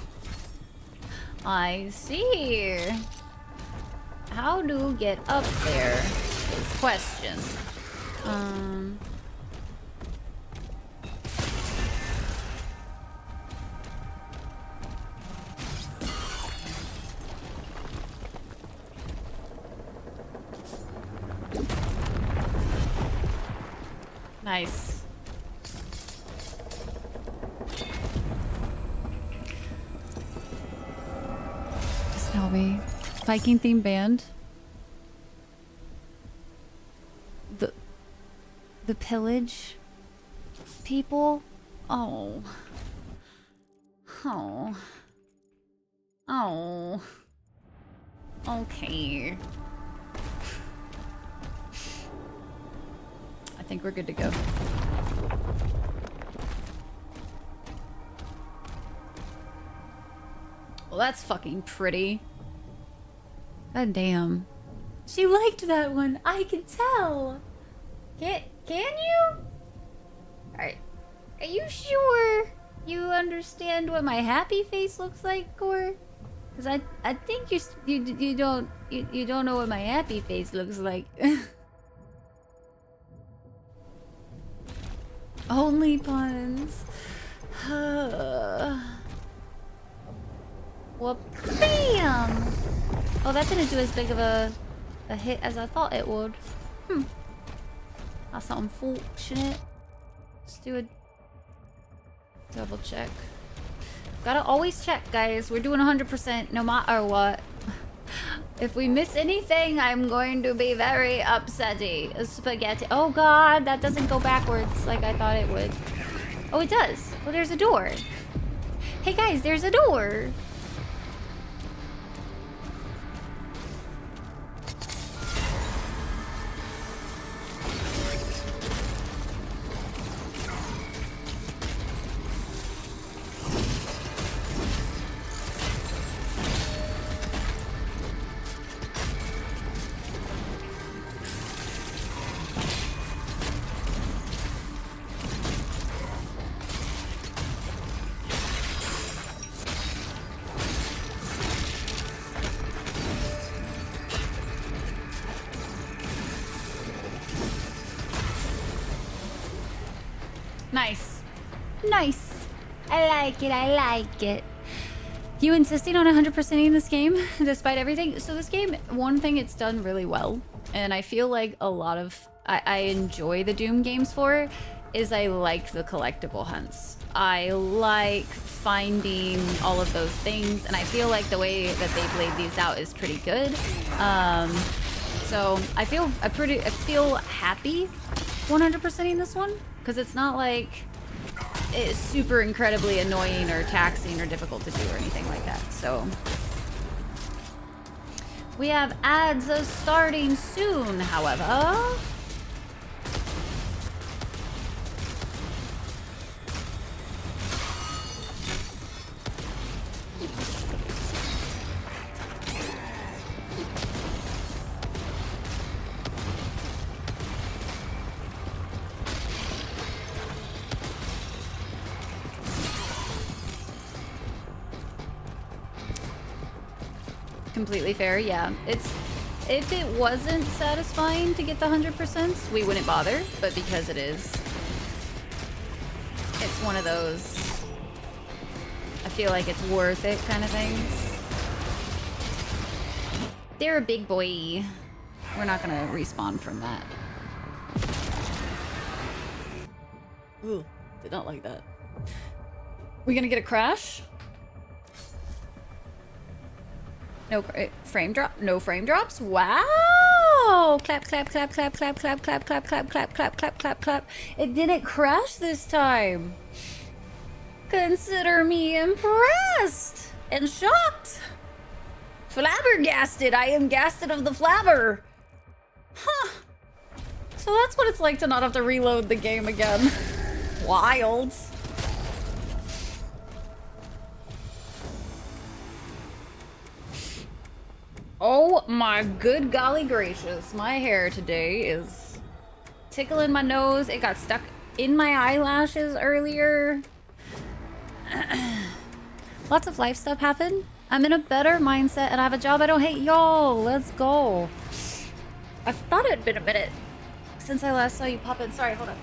I see. How to get up there is question. Nice. Just tell me. Viking themed band. The pillage people? Oh. Oh. Oh. Okay. I think we're good to go. Well, that's fucking pretty. God damn. She liked that one. I can tell. Can you? Are you sure you understand what my happy face looks like, Core? Because I think you don't know what my happy face looks like. Only puns. Well, bam! Oh, that didn't do as big of a hit as I thought it would. That's unfortunate. Let's do a double check. Gotta always check, guys. We're doing 100% no matter what. If we miss anything, I'm going to be very upsetty. Spaghetti. Oh god, that doesn't go backwards like I thought it would. Oh, it does. Well, there's a door. Hey guys, there's a door. Nice. Nice. I like it. I like it. You insisting on 100%ing this game despite everything? So this game, one thing it's done really well, and I feel like a lot of I enjoy the Doom games for, is I like the collectible hunts. I like finding all of those things, and I feel like the way that they've laid these out is pretty good. So I feel happy 100%ing this one, because it's not like it's super incredibly annoying or taxing or difficult to do or anything like that. So we have ads starting soon, however. Completely fair, yeah. If it wasn't satisfying to get the 100%, we wouldn't bother, but because it is, it's one of those I feel like it's worth it kind of things. They're a big boy. We're not gonna respawn from that. Ooh, did not like that. We gonna get a crash? No frame drop. No frame drops. Wow! Clap, clap, clap, clap, clap, clap, clap, clap, clap, clap, clap, clap, clap, clap. It didn't crash this time. Consider me impressed and shocked. Flabbergasted. I am gasted of the flabber. Huh. So that's what it's like to not have to reload the game again. Wild. Oh my good golly gracious. My hair today is tickling my nose. It got stuck in my eyelashes earlier. Lots of life stuff happened. I'm in a better mindset and I have a job I don't hate. Y'all, let's go. I thought it had been a minute since I last saw you pop in. Sorry, hold on.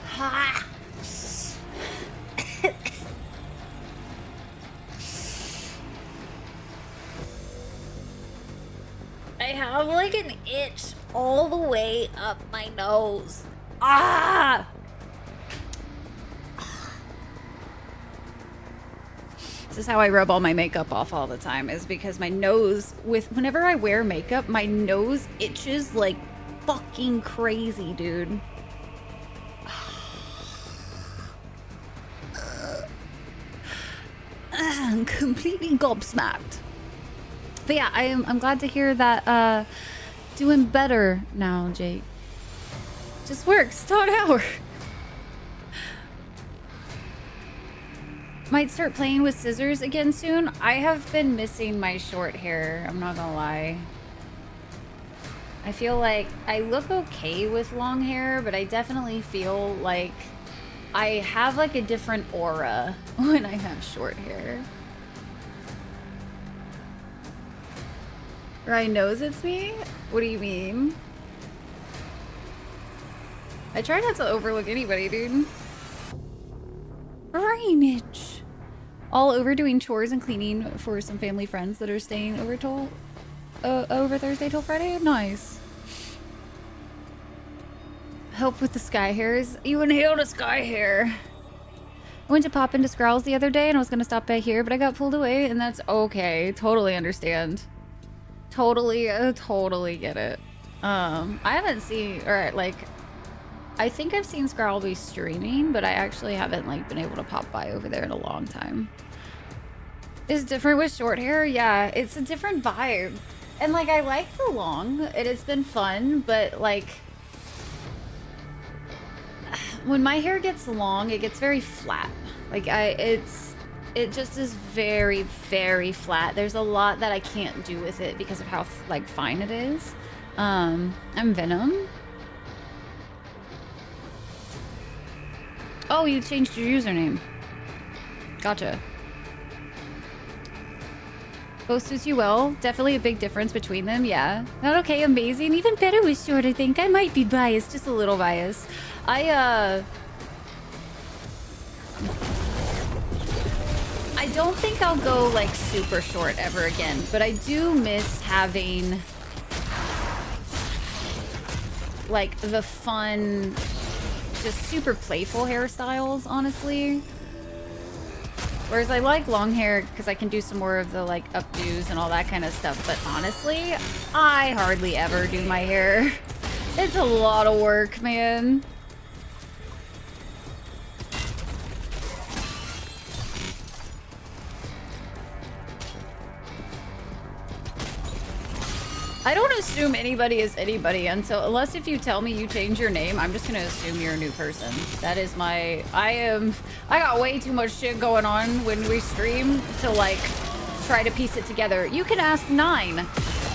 Ha. I have like an itch all the way up my nose. Ah! This is how I rub all my makeup off all the time, is because my nose, whenever I wear makeup, my nose itches like fucking crazy, dude. I'm completely gobsmacked. But yeah, I'm glad to hear that doing better now, Jake. Just works, top hour. Might start playing with scissors again soon. I have been missing my short hair, I'm not gonna lie. I feel like I look okay with long hair, but I definitely feel like I have like a different aura when I have short hair. Ryan knows it's me? What do you mean? I try not to overlook anybody, dude. Rainage. All overdoing chores and cleaning for some family friends that are staying over over Thursday till Friday. Nice. Help with the sky hairs. You inhaled a sky hair. I went to pop into Scrawls the other day and I was gonna stop by here, but I got pulled away, and that's okay. Totally understand. Totally get it. I haven't seen, or like, I think I've seen Scarl be streaming, but I actually haven't like been able to pop by over there in a long time. It's different with short hair. Yeah, it's a different vibe. And like, I like the long. It's been fun, but like, when my hair gets long, it gets very flat. Like it just is very, very flat. There's a lot that I can't do with it because of how like fine it is. I'm Venom. Oh, you changed your username. Gotcha. Both suits you well. Definitely a big difference between them, yeah. Not okay, amazing. Even better with short, I think. I might be biased, just a little biased. I don't think I'll go like super short ever again, but I do miss having like the fun, just super playful hairstyles, honestly. Whereas I like long hair because I can do some more of the like updos and all that kind of stuff, but honestly, I hardly ever do my hair. It's a lot of work, man. I don't assume anybody is anybody unless if you tell me you change your name, I'm just gonna assume you're a new person. That is my, I got way too much shit going on when we stream to like try to piece it together. You can ask Nine.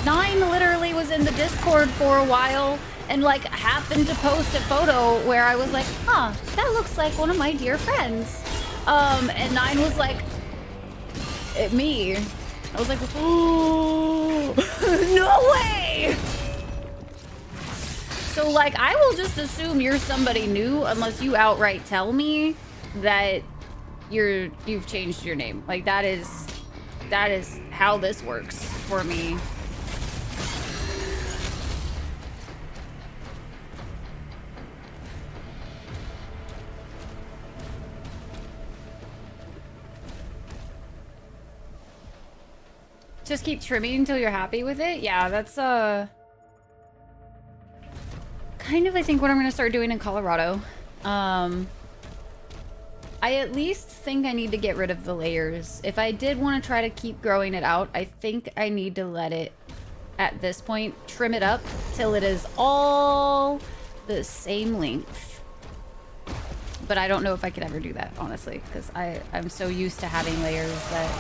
Nine literally was in the Discord for a while and like happened to post a photo where I was like, huh, that looks like one of my dear friends. And Nine was like, me. I was like, ooh, no way! So like, I will just assume you're somebody new unless you outright tell me that you've changed your name. Like that is how this works for me. Just keep trimming until you're happy with it. Yeah, that's kind of, I think, what I'm gonna start doing in Colorado. I at least think I need to get rid of the layers. If I did want to try to keep growing it out, I think I need to let it, at this point, trim it up till it is all the same length. But I don't know if I could ever do that, honestly, because I'm so used to having layers that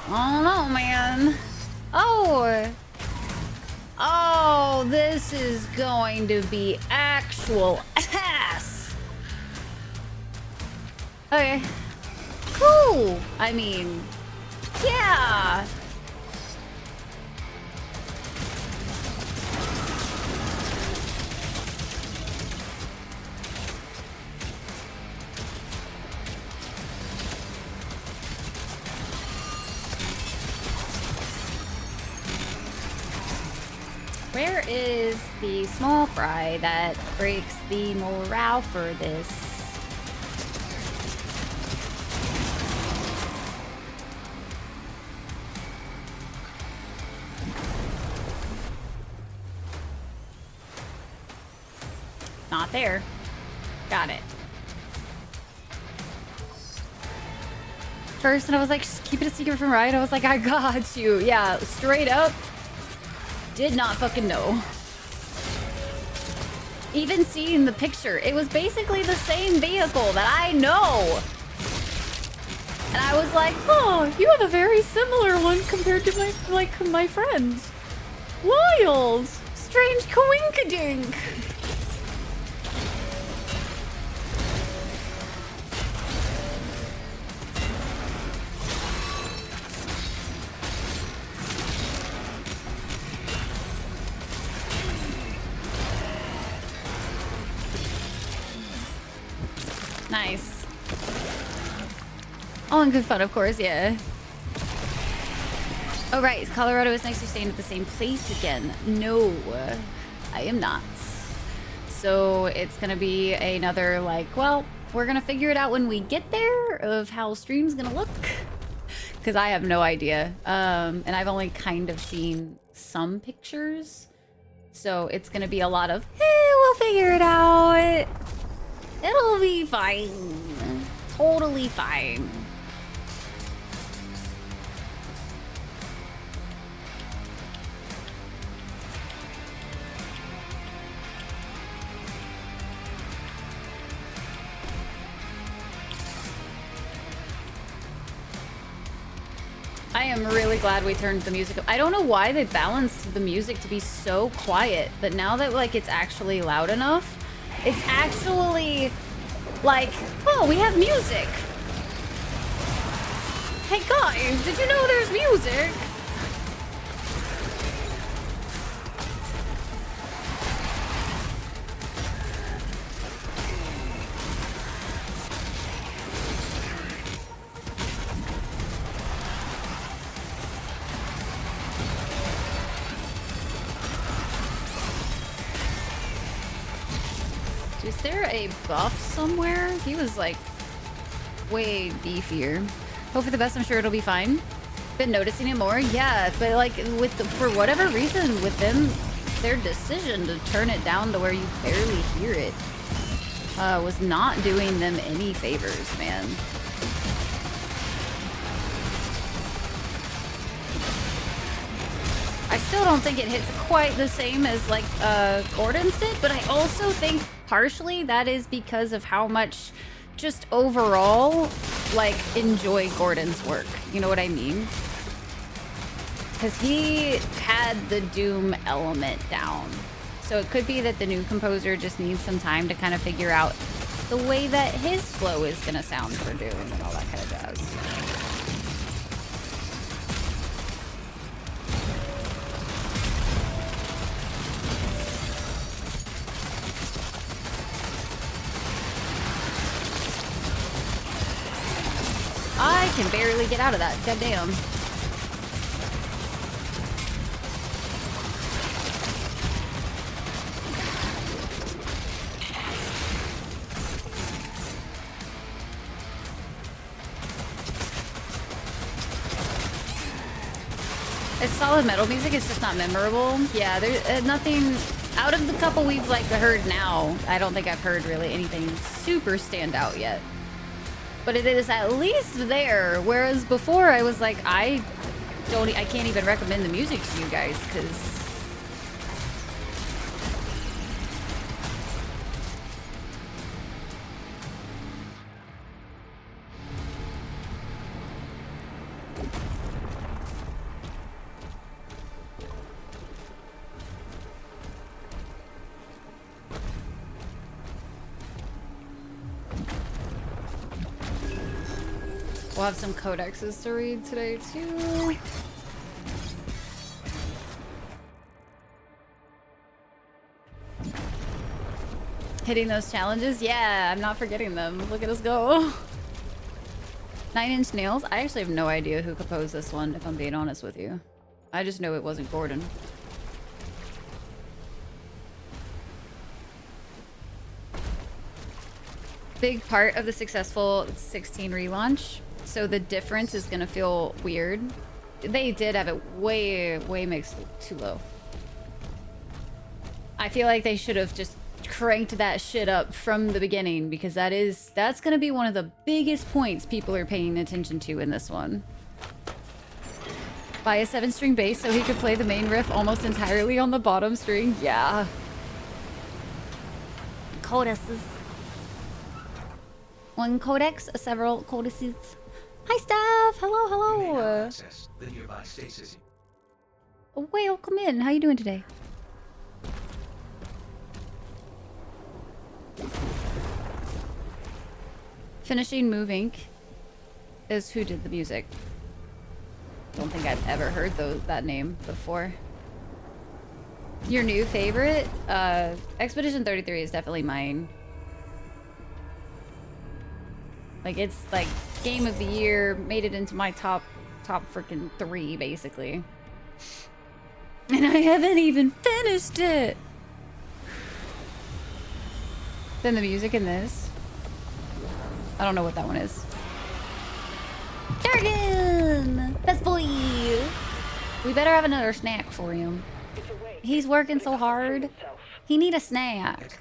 I don't know, man. Oh! Oh, this is going to be actual ass! Okay. Cool! I mean, yeah! Where is the small fry that breaks the morale for this? Not there. Got it. First, and I was like, just keep it a secret from Ryan. I was like, I got you. Yeah, straight up. Did not fucking know. Even seeing the picture, it was basically the same vehicle that I know. And I was like, oh, you have a very similar one compared to my friends. Wild. Strange coinkadink. Nice. All in good fun, of course, yeah. Oh, right. Colorado is nice. You're staying at the same place again. No, I am not. So it's going to be another, like, well, we're going to figure it out when we get there of how stream's going to look. Because I have no idea. And I've only kind of seen some pictures. So it's going to be a lot of, we'll figure it out. It'll be fine. Totally fine. I am really glad we turned the music up. I don't know why they balanced the music to be so quiet, but now that like it's actually loud enough, it's actually like, oh, we have music. Hey guys, did you know there's music? Is there a buff somewhere? He was like way beefier. Hope for the best. I'm sure it'll be fine. Been noticing it more. Yeah, but like with for whatever reason with them, their decision to turn it down to where you barely hear it was not doing them any favors, man. I still don't think it hits quite the same as like Gordon's did, but I also think partially that is because of how much just overall like enjoy Gordon's work. You know what I mean? Because he had the Doom element down. So it could be that the new composer just needs some time to kind of figure out the way that his flow is going to sound for Doom and all that kind of jazz. I can barely get out of that. Goddamn. It's solid metal music. It's just not memorable. Yeah, there's nothing out of the couple we've like heard now. I don't think I've heard really anything super stand out yet. But it is at least there. Whereas before I was like, I can't even recommend the music to you guys because We'll have some codexes to read today too. Hitting those challenges? Yeah, I'm not forgetting them. Look at us go. 9-inch nails? I actually have no idea who composed this one, if I'm being honest with you. I just know it wasn't Gordon. Big part of the successful 16 relaunch, so the difference is gonna feel weird. They did have it way mixed too low. I feel like they should have just cranked that shit up from the beginning, because that's gonna be one of the biggest points people are paying attention to in this one. Buy a 7-string bass so he could play the main riff almost entirely on the bottom string. Yeah. Codices. One codex, several codices. Hi, Steph. Hello, hello. Access the nearby stasis. Whale, come in. How you doing today? Finishing Move Inc. is who did the music. Don't think I've ever heard that name before. Your new favorite? Expedition 33 is definitely mine. Like, it's like game of the year, made it into my top freaking 3, basically. And I haven't even finished it! Then the music in this. I don't know what that one is. Jargon! Best boy! We better have another snack for him. He's working so hard. He need a snack.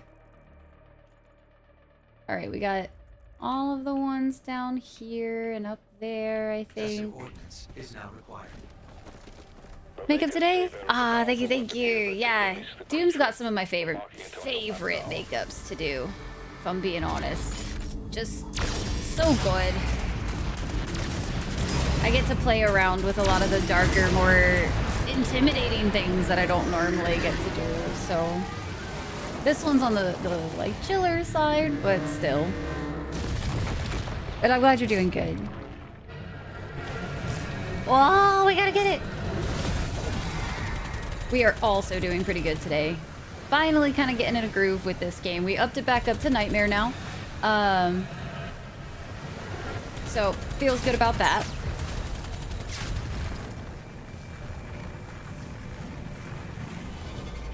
Alright, we got all of the ones down here and up there, I think. Ordnance is now required. Makeup today? Ah, thank you. Yeah, Doom's got some of my favorite makeups to do, if I'm being honest. Just so good. I get to play around with a lot of the darker, more intimidating things that I don't normally get to do, so this one's on the like chiller side, but still. But I'm glad you're doing good. Oh, we gotta get it. We are also doing pretty good today. Finally kind of getting in a groove with this game. We upped it back up to Nightmare now. So feels good about that.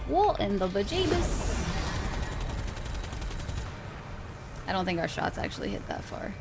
What in the bejeebus? I don't think our shots actually hit that far.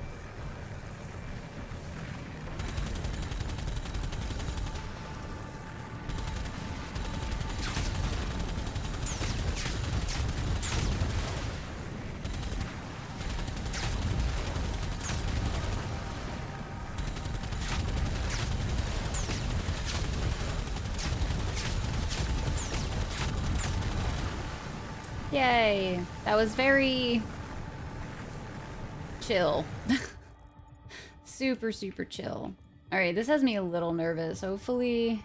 Yay. That was very chill. Super chill. Alright, this has me a little nervous. Hopefully...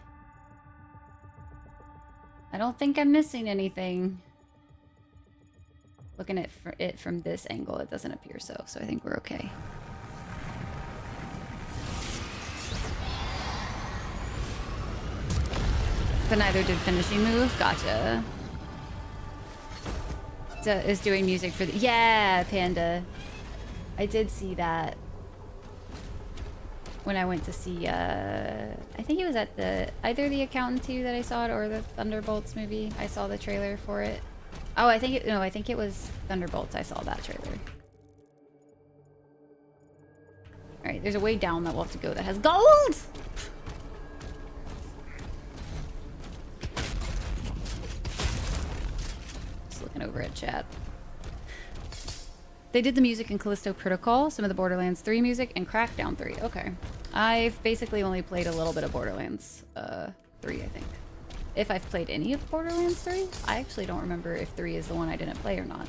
I don't think I'm missing anything. Looking at it from this angle, it doesn't appear so. So I think we're okay. But neither did Finishing Move. Gotcha. Is doing music for the... Yeah, Panda. I did see that when I went to see, I think it was at either the Accountant 2 that I saw it or the Thunderbolts movie. I saw the trailer for it. Oh, I think it was Thunderbolts. I saw that trailer. Alright, there's a way down that we'll have to go that has gold! Looking over at chat. They did the music in Callisto Protocol, some of the Borderlands 3 music, and Crackdown 3. Okay. I've basically only played a little bit of Borderlands 3, I think. If I've played any of Borderlands 3? I actually don't remember if 3 is the one I didn't play or not.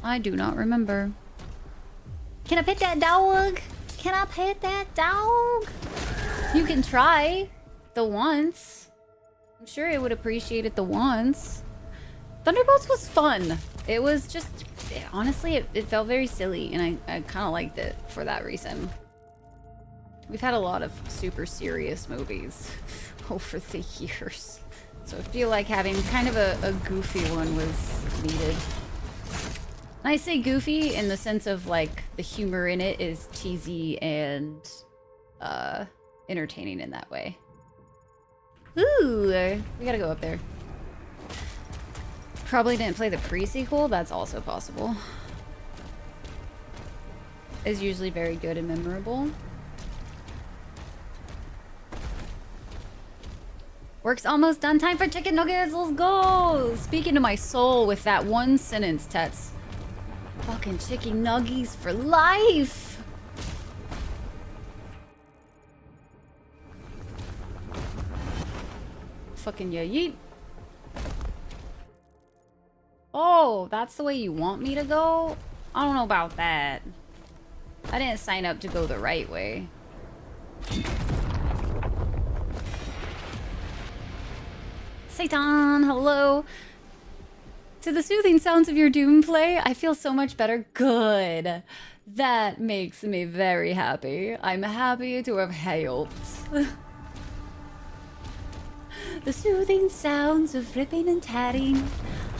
I do not remember. Can I pet that dog? Can I pet that dog? You can try. The once. I'm sure it would appreciate it the once. Thunderbolts was fun. It was just, honestly, it felt very silly, and I kind of liked it for that reason. We've had a lot of super serious movies over the years. So I feel like having kind of a goofy one was needed. And I say goofy in the sense of like the humor in it is cheesy and entertaining in that way. Ooh, we gotta go up there. Probably didn't play the pre-sequel. That's also possible. Is usually very good and memorable. Work's almost done. Time for chicken nuggets. Let's go. Speaking to my soul with that one sentence, Tets. Fucking chicken nuggies for life. Fucking yeah, yeet. Oh, that's the way you want me to go? I don't know about that. I didn't sign up to go the right way. Satan, hello. To the soothing sounds of your Doom play, I feel so much better. Good. That makes me very happy. I'm happy to have helped. The soothing sounds of ripping and tearing.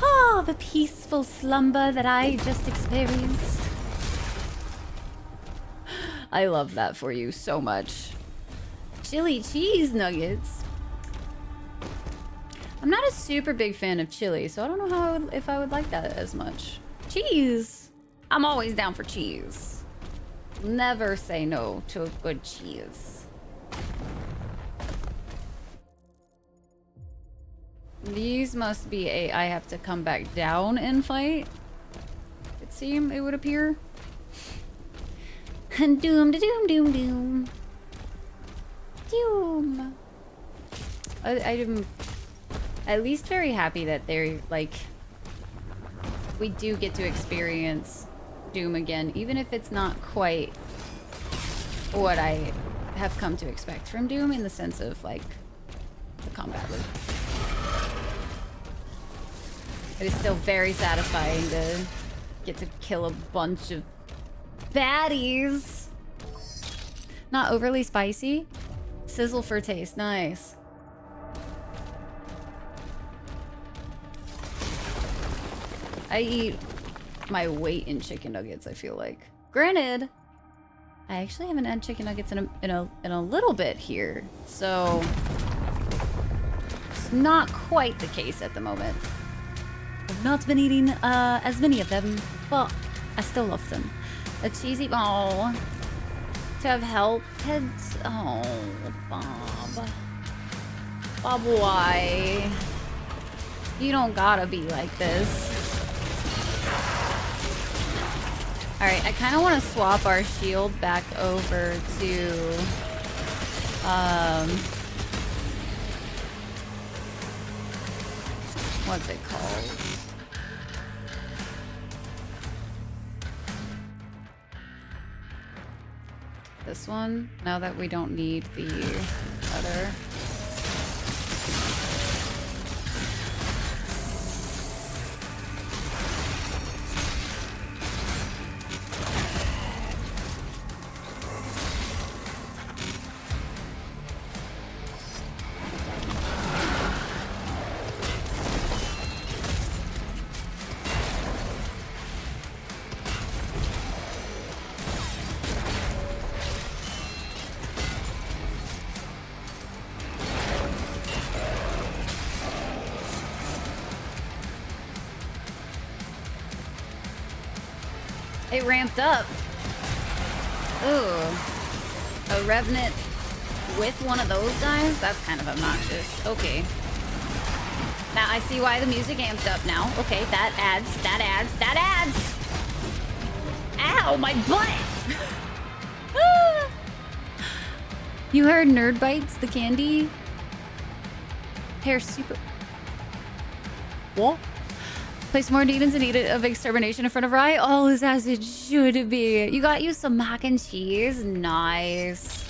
Ah, the peaceful slumber that I just experienced. I love that for you so much. Chili cheese nuggets. I'm not a super big fan of chili, so I don't know how if I would like that as much. Cheese. I'm always down for cheese. Never say no to a good cheese. These must be I have to come back down and fight. It would appear. And doom da doom doom doom. Doom. I'm at least very happy that they're like we do get to experience Doom again, even if it's not quite what I have come to expect from Doom in the sense of like the combat loop. It is still very satisfying to get to kill a bunch of baddies. Not overly spicy. Sizzle for taste. Nice. I eat my weight in chicken nuggets, I feel like. Granted, I actually haven't had chicken nuggets in a little bit here, so it's not quite the case at the moment. I've not been eating as many of them, but I still love them. A cheesy ball to have helped. Oh, Bob. Bob, why? You don't gotta be like this. Alright, I kind of want to swap our shield back over to... what's it called? This one, now that we don't need the other. It ramped up. Ooh. A Revenant with one of those guys? That's kind of obnoxious. Okay. Now I see why the music amped up now. Okay, that adds. Ow, my butt! Ah! You heard Nerd Bites, the candy? Hair super... What? Place more demons and eat it of extermination in front of Rye. All is as it should be. You got you some mac and cheese. Nice.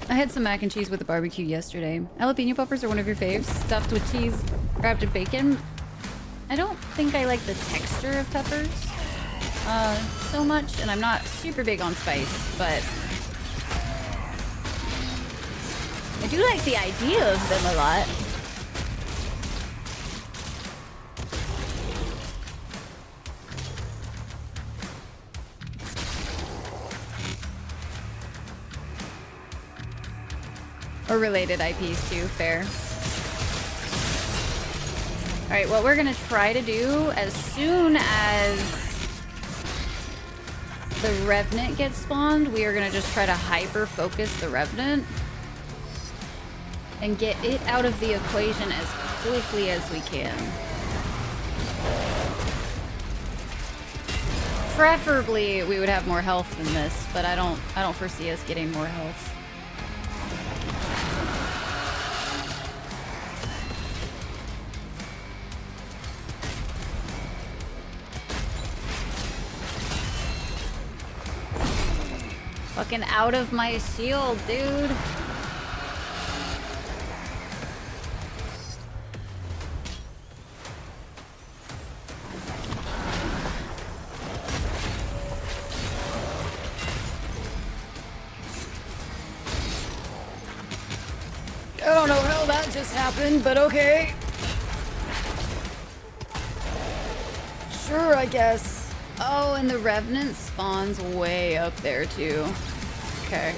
I had some mac and cheese with the barbecue yesterday. Jalapeno peppers are one of your faves. Stuffed with cheese, wrapped in bacon. I don't think I like the texture of peppers so much, and I'm not super big on spice, but do like the idea of them a lot. Or related IPs too, fair. Alright, what we're gonna try to do as soon as the Revenant gets spawned, we are gonna just try to hyper-focus the Revenant and get it out of the equation as quickly as we can. Preferably, we would have more health than this, but I don't foresee us getting more health. Fucking out of my shield, dude. I don't know how that just happened, but okay. Sure, I guess. Oh, and the Revenant spawns way up there, too. Okay.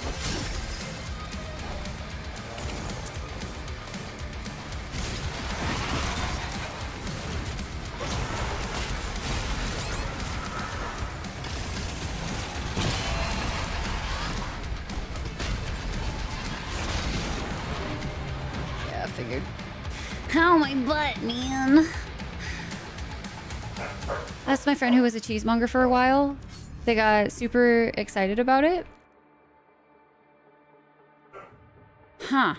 Yeah, I figured. Ow, my butt, man. That's my friend who was a cheesemonger for a while. They got super excited about it. Huh.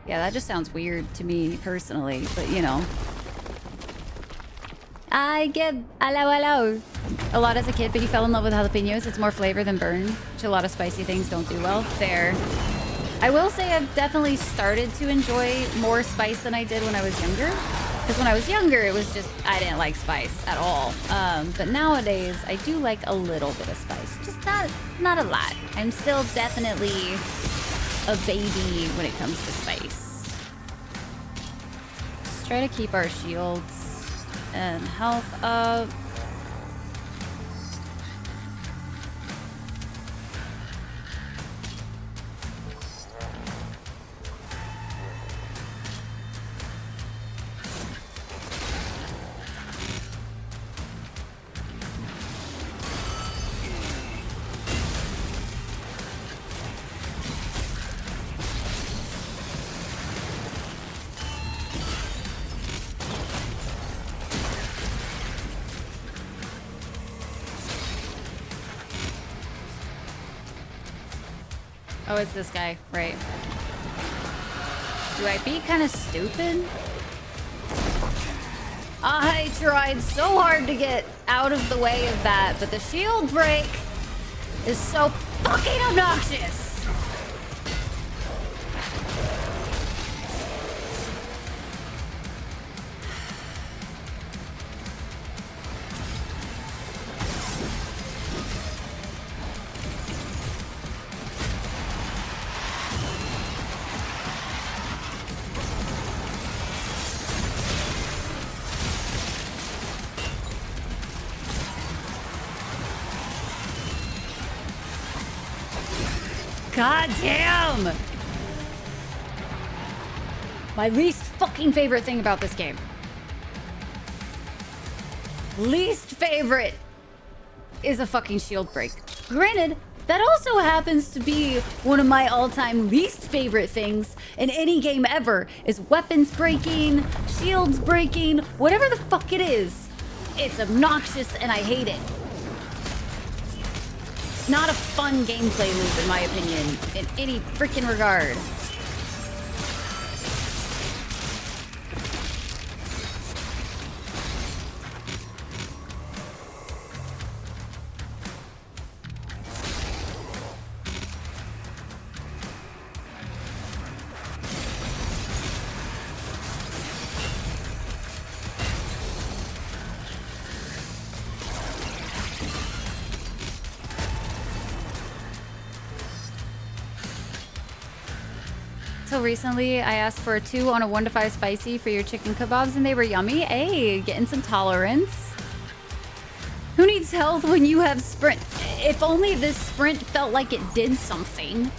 Yeah, that just sounds weird to me personally, but you know. I get hello. A lot as a kid, but he fell in love with jalapenos. It's more flavor than burn, which a lot of spicy things don't do well. Fair. I will say I've definitely started to enjoy more spice than I did when I was younger. Because when I was younger, it was just, I didn't like spice at all. But nowadays, I do like a little bit of spice. Just not a lot. I'm still definitely a baby when it comes to spice. Let's try to keep our shields and health up. Oh, it's this guy, right. Do I be kind of stupid? I tried so hard to get out of the way of that, but the shield break is so fucking obnoxious. God damn! My least fucking favorite thing about this game. Least favorite is a fucking shield break. Granted, that also happens to be one of my all-time least favorite things in any game ever, is weapons breaking, shields breaking, whatever the fuck it is. It's obnoxious and I hate it. Not a fun gameplay loop, in my opinion, in any freaking regard. So recently I asked for a 2 on a 1 to 5 spicy for your chicken kebabs and they were yummy. Hey, getting some tolerance. Who needs health when you have sprint? If only this sprint felt like it did something.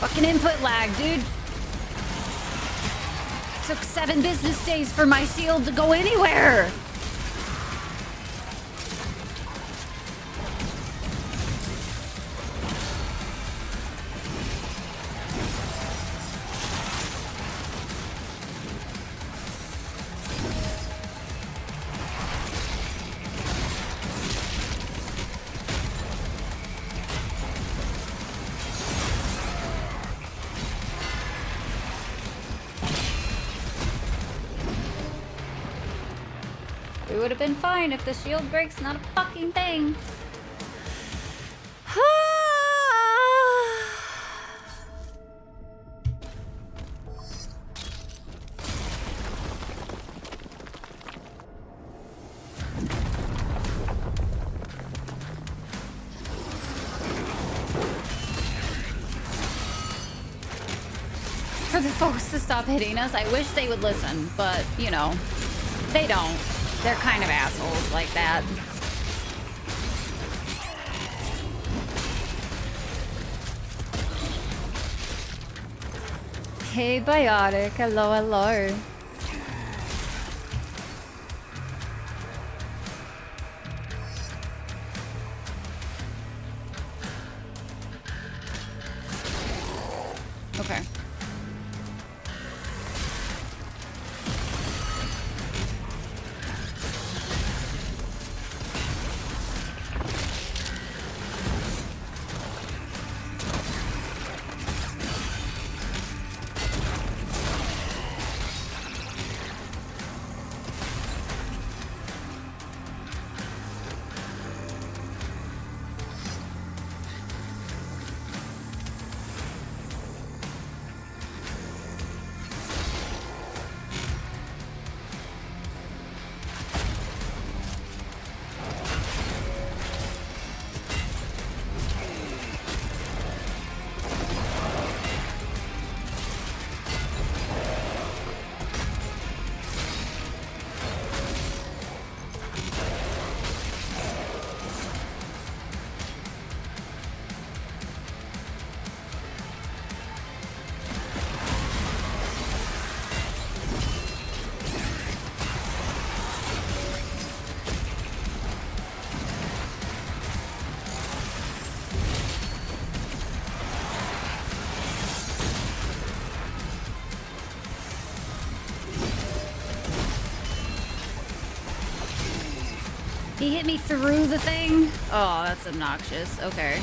Fucking input lag, dude. Took 7 business days for my shield to go anywhere. We would have been fine if the shield breaks not a fucking thing. For the folks to stop hitting us, I wish they would listen, but, you know, they don't. They're kind of assholes like that. Hey, Biotic. Hello, hello. Okay. He hit me through the thing? Oh, that's obnoxious. Okay.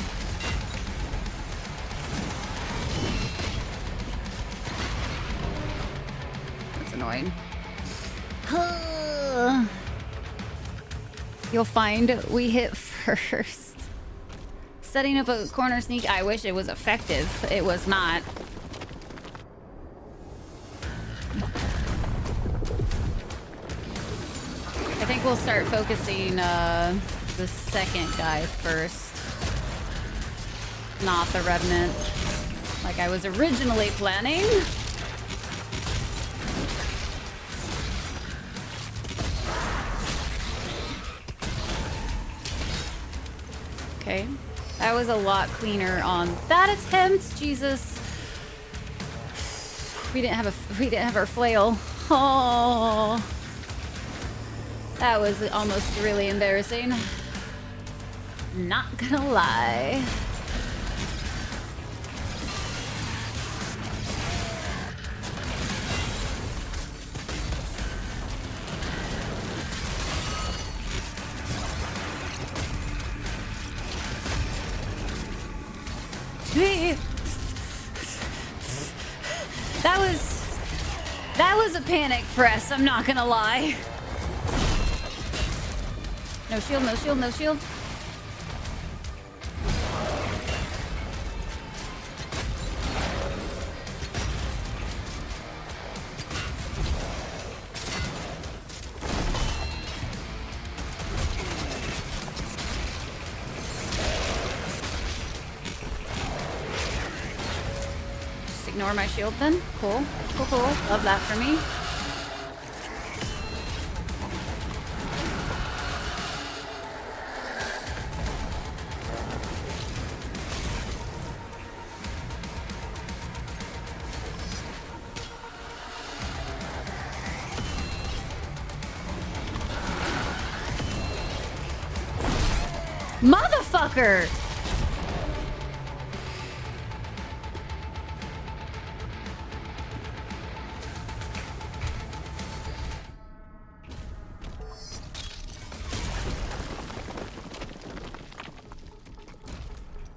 That's annoying. You'll find we hit first. Setting up a corner sneak. I wish it was effective. It was not. I think we'll start focusing the second guy first. Not the Revenant. Like I was originally planning. Okay. That was a lot cleaner on that attempt. Jesus. We didn't have our flail. Oh. That was almost really embarrassing. Not gonna lie. That was a panic press, I'm not gonna lie. No shield, no shield, no shield. Just ignore my shield then. Cool, cool, cool. Love that for me. Motherfucker!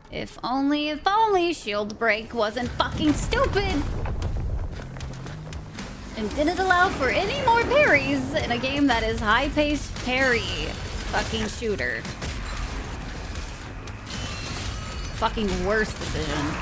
If only shield break wasn't fucking stupid! And didn't allow for any more parries in a game that is high-paced parry fucking shooter. Fucking worst decision.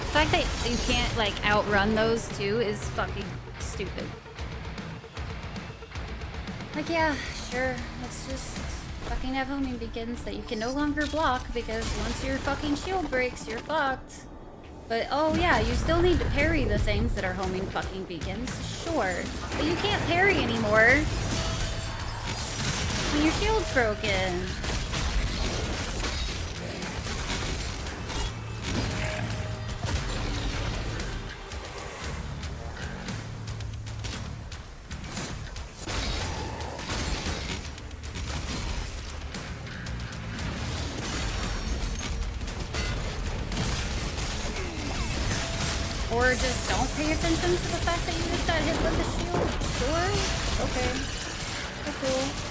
The fact that you can't, like, outrun those two is fucking stupid. Like, yeah, sure, let's just fucking have homing beacons that you can no longer block, because once your fucking shield breaks, you're fucked. But, oh yeah, you still need to parry the things that are homing fucking beacons, sure. But you can't parry anymore when your shield's broken. Or just don't pay attention to the fact that you just got hit with a shield. Sure. Okay. So cool.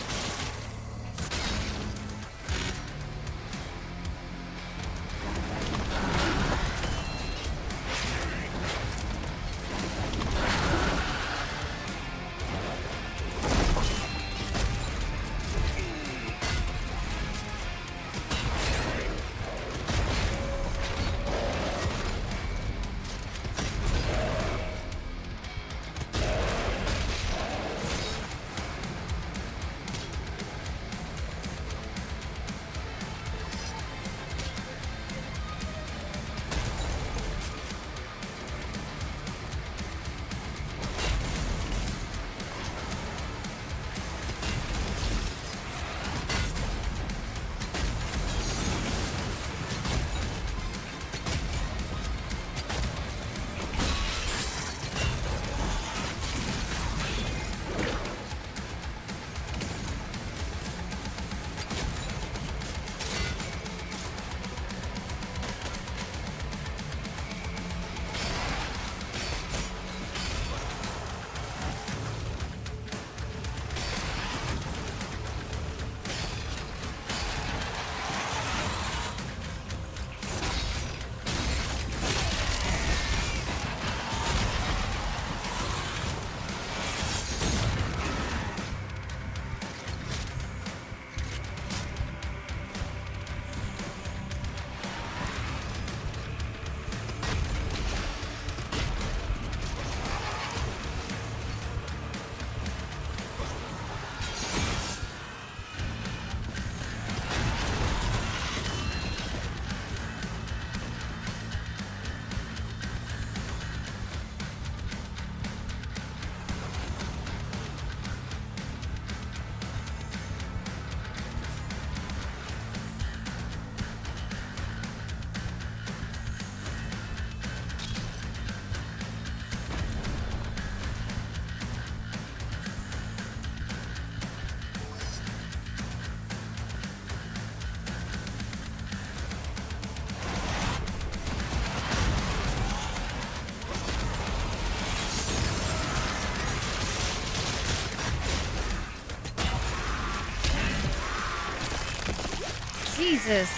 Jesus.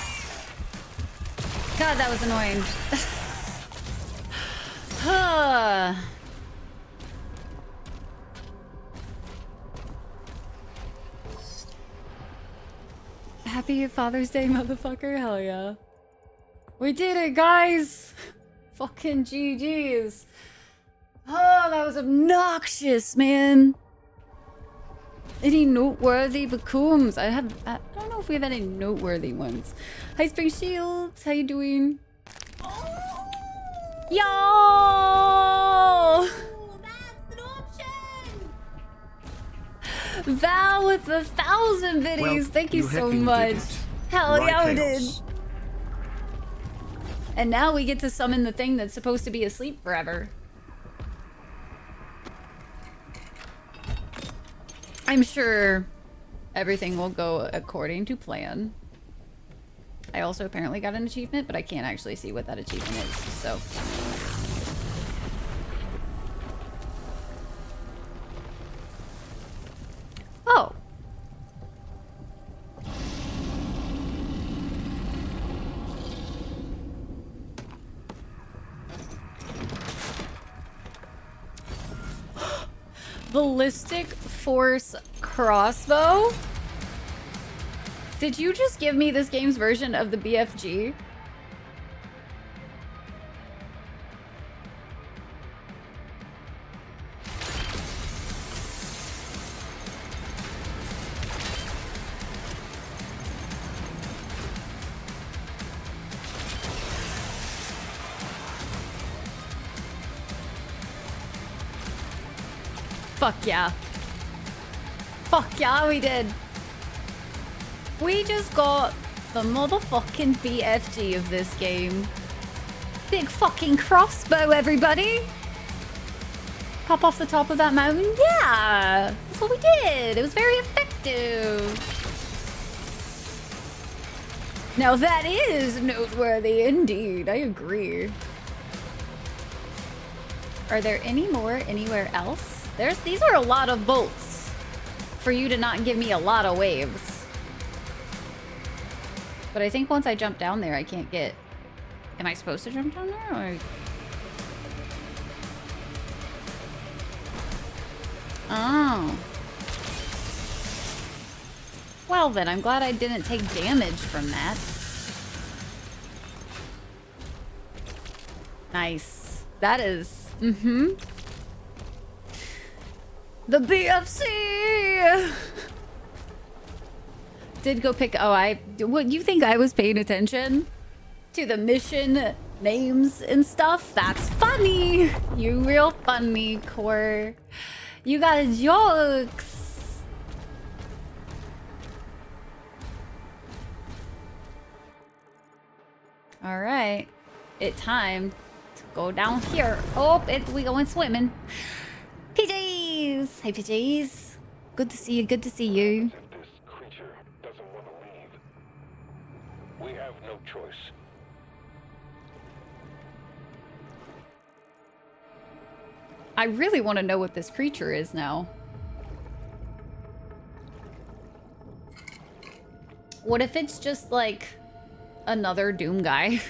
God, that was annoying. Happy Father's Day, motherfucker. Hell yeah. We did it, guys. Fucking GG's. Oh, that was obnoxious, man. Any noteworthy becomes? I don't know if we have any noteworthy ones. Hi, Spring Shields. How you doing? Yo! That's an option! Val with 1,000 biddies. Well, Thank you so hecking much. didn't. Hell yeah, we did. Chaos. And now we get to summon the thing that's supposed to be asleep forever. I'm sure everything will go according to plan. I also apparently got an achievement, but I can't actually see what that achievement is, so... Oh! Ballistic Force Crossbow? Did you just give me this game's version of the BFG? Fuck yeah. Fuck yeah, we did. We just got the motherfucking BFG of this game. Big fucking crossbow, everybody. Pop off the top of that mountain? Yeah, that's what we did. It was very effective. Now that is noteworthy indeed. I agree. Are there any more anywhere else? These are a lot of bolts for you to not give me a lot of waves. But I think once I jump down there, I can't get... Am I supposed to jump down there? Or... Oh. Well then, I'm glad I didn't take damage from that. Nice. That is... Mm-hmm. The BFC! Did go pick... Oh, what, you think I was paying attention to the mission names and stuff? That's funny! You real funny, Core. You got jokes! Alright. It's time to go down here. Oh, we going swimming. PJs! Hey, PJs. Good to see you, good to see you. If this creature doesn't want to leave, we have no choice. I really want to know what this creature is now. What if it's just like another Doom guy?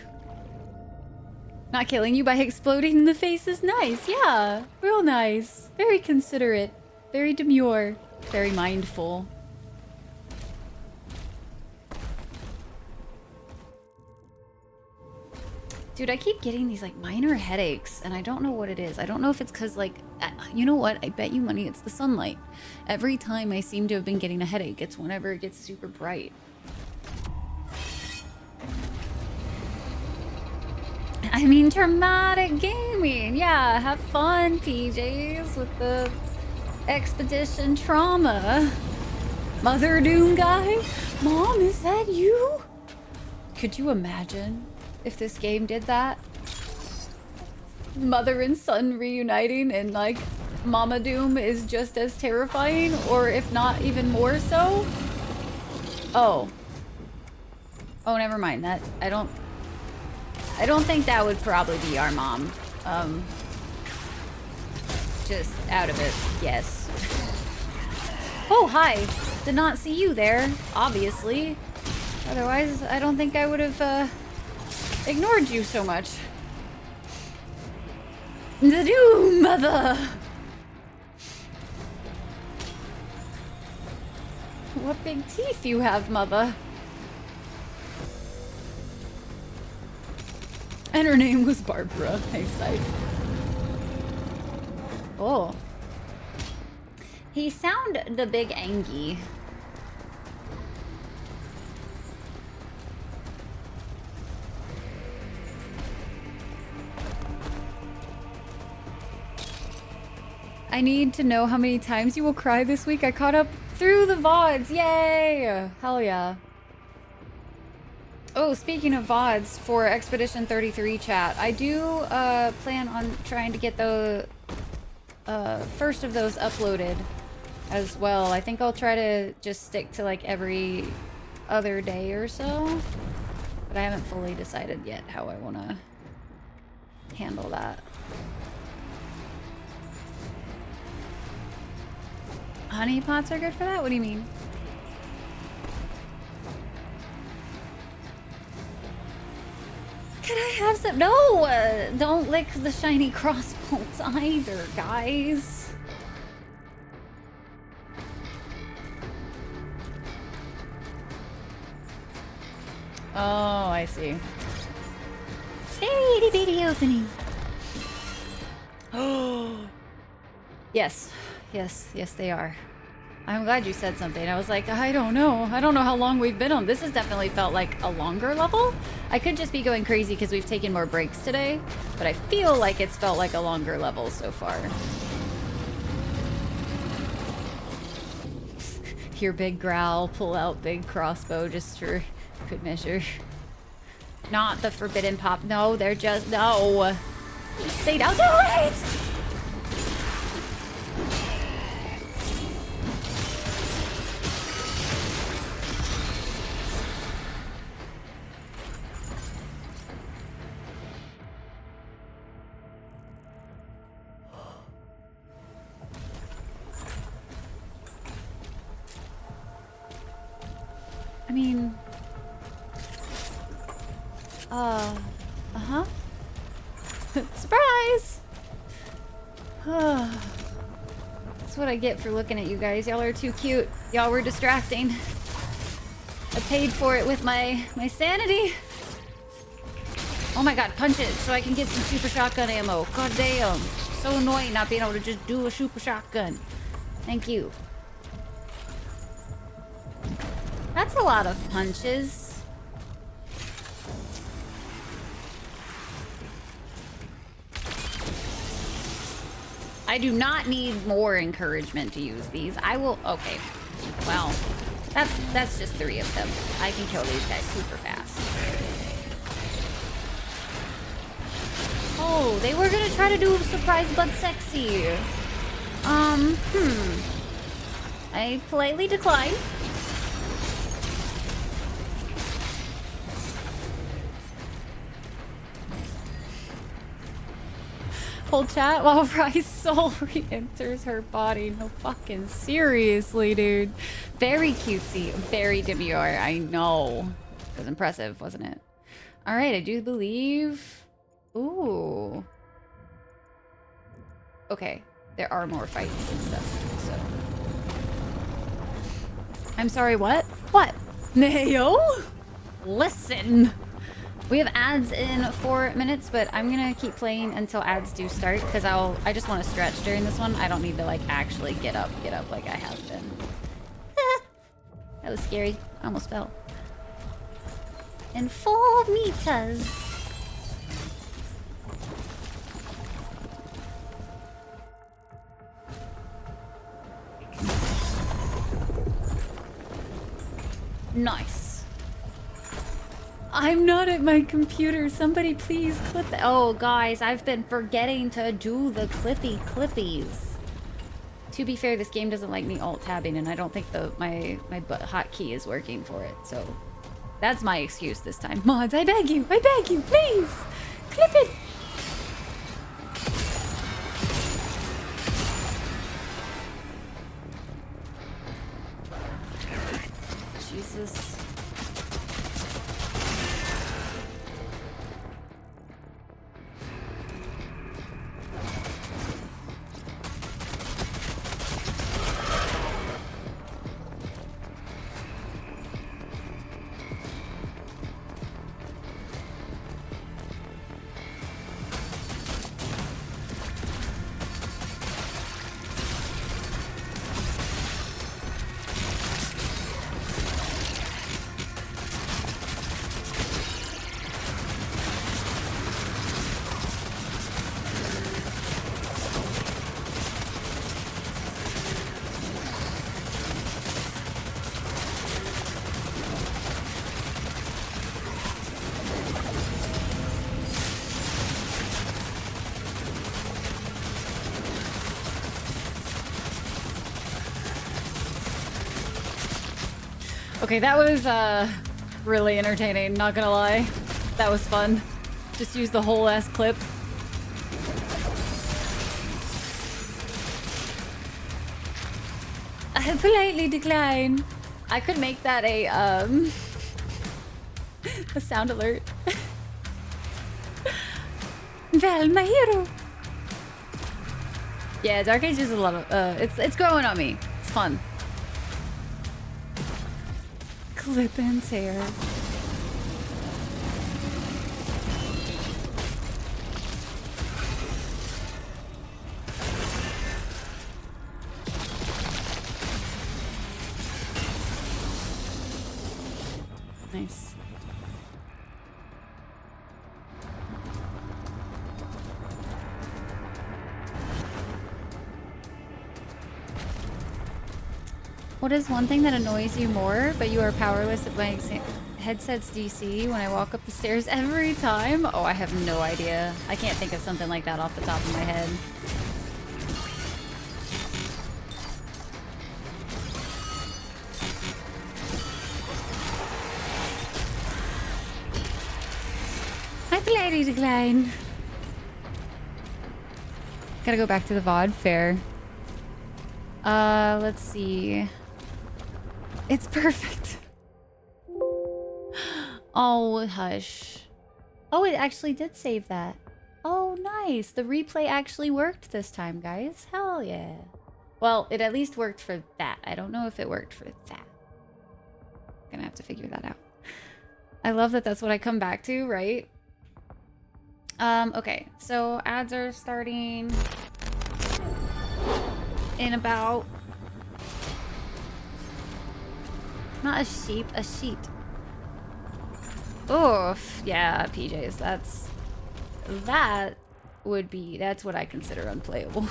Not killing you by exploding in the face is nice. Yeah, real nice. Very considerate. Very demure. Very mindful. Dude, I keep getting these like minor headaches and I don't know what it is. I don't know if it's because like, you know what? I bet you money it's the sunlight. Every time I seem to have been getting a headache, it's whenever it gets super bright. I mean, traumatic gaming. Yeah, have fun, PJs, with the expedition trauma. Mother Doom guy? Mom, is that you? Could you imagine if this game did that? Mother and son reuniting and like Mama Doom is just as terrifying, or if not even more so? Oh. Oh, never mind. That I don't think that would probably be our mom. Just out of it, yes. Oh, hi. Did not see you there, obviously. Otherwise, I don't think I would have ignored you so much. The Doom Mother! What big teeth you have, Mother. And her name was Barbara. Nice sight. Oh. He sound the big Angie. I need to know how many times you will cry this week. I caught up through the VODs. Yay! Hell yeah. Oh, speaking of VODs for Expedition 33 chat, I do plan on trying to get the first of those uploaded as well. I think I'll try to just stick to like every other day or so. But I haven't fully decided yet how I want to handle that. Honey pots are good for that? What do you mean? Can I have some? No! Don't lick the shiny crossbones either, guys. Oh, I see. Itty bitty opening. Oh. Yes. Yes, they are. I'm glad you said something. I was like, I don't know. I don't know how long we've been on. This has definitely felt like a longer level. I could just be going crazy because we've taken more breaks today, but I feel like it's felt like a longer level so far. Hear big growl, pull out big crossbow just for good measure. Not the forbidden pop. No, they're just, no. Stay down. Do it! I mean, uh-huh. Surprise! That's what I get for looking at you guys. Y'all are too cute. Y'all were distracting. I paid for it with my sanity. Oh my god, punch it so I can get some super shotgun ammo. God damn. So annoying not being able to just do a super shotgun. Thank you. That's a lot of punches. I do not need more encouragement to use these. I will, okay. Well, that's just 3 of them. I can kill these guys super fast. Oh, they were gonna try to do surprise but sexy. I politely decline. Hold chat while Rye's soul re-enters her body. No fucking seriously, dude. Very cutesy, very demure. I know. It was impressive, wasn't it? All right, I do believe. Ooh. Okay, there are more fights and stuff. So. I'm sorry. What? What? Neo? Listen. We have ads in 4 minutes, but I'm gonna keep playing until ads do start because I just want to stretch during this one. I don't need to like actually get up like I have been. That was scary. I almost fell. And 4 meters. Nice. I'm not at my computer. Somebody please clip it. Oh, guys, I've been forgetting to do the clippies. To be fair, this game doesn't like me alt-tabbing, and I don't think my hotkey is working for it, so that's my excuse this time. Mods, I beg you, please! Clip it! Jesus. Okay, that was really entertaining, not gonna lie. That was fun. Just use the whole ass clip. I politely decline. I could make that a a sound alert. Val, my hero. Yeah, Dark Age is a lot of it's growing on me. It's fun. Clip and tear. Nice. What is one thing that annoys you more, but you are powerless at my headset's DC when I walk up the stairs every time? Oh, I have no idea. I can't think of something like that off the top of my head. I politely decline. Gotta go back to the VOD. Fair. Let's see. It's perfect. Oh, hush. Oh, it actually did save that. Oh, nice. The replay actually worked this time, guys. Hell yeah. Well, it at least worked for that. I don't know if it worked for that. Gonna have to figure that out. I love that that's what I come back to, right? Okay. So ads are starting in about... Not a sheep, a sheet. Oof, yeah, PJs, that's what I consider unplayable.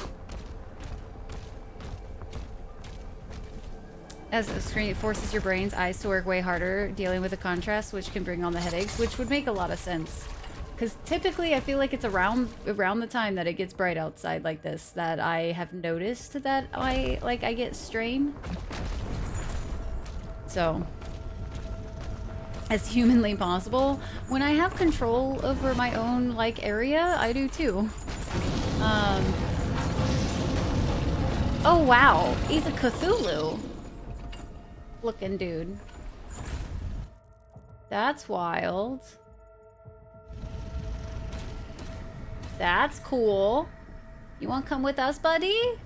As a screen, it forces your brain's eyes to work way harder, dealing with the contrast, which can bring on the headaches, which would make a lot of sense. Because typically, I feel like it's around the time that it gets bright outside like this that I have noticed that I get strain. So, as humanly possible, when I have control over my own area, I do too. Oh wow, he's a Cthulhu looking dude. That's wild. That's cool. You want to come with us, buddy?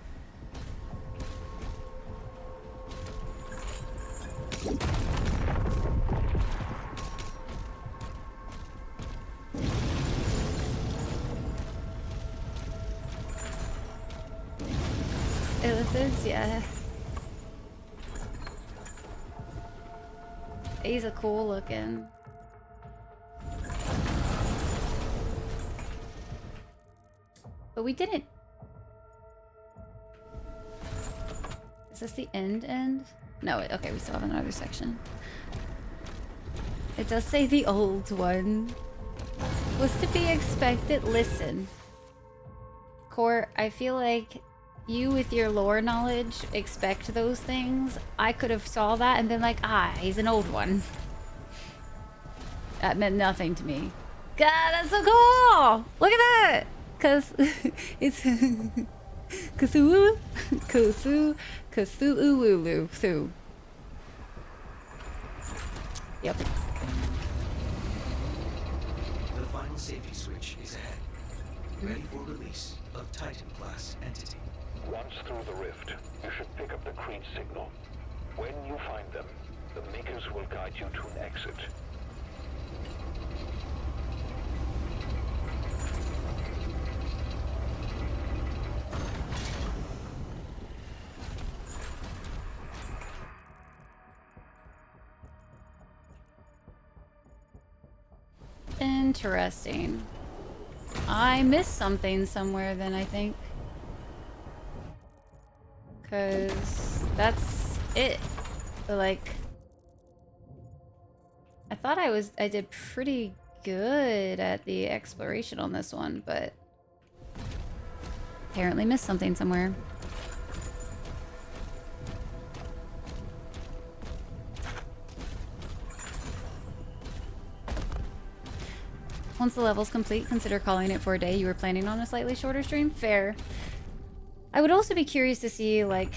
Elephants, yeah. He's a cool looking. But we didn't. Is this the end? No, okay, we still have another section. It does say the old one. Was to be expected. Listen. Court, I feel like you with your lore knowledge expect those things. I could have saw that and been like, ah, he's an old one. That meant nothing to me. God, that's so cool! Look at that! Cause it's Cthulhu, Cthulhu. Yep. The final safety switch is ahead. Ready for release of Titan-class entity. Once through the rift, you should pick up the Creed signal. When you find them, the Makers will guide you to an exit. Interesting. I missed something somewhere then, I think. Cause that's it. But like, I thought I did pretty good at the exploration on this one, but apparently missed something somewhere. Once the level's complete, consider calling it for a day. You were planning on a slightly shorter stream? Fair. I would also be curious to see, like...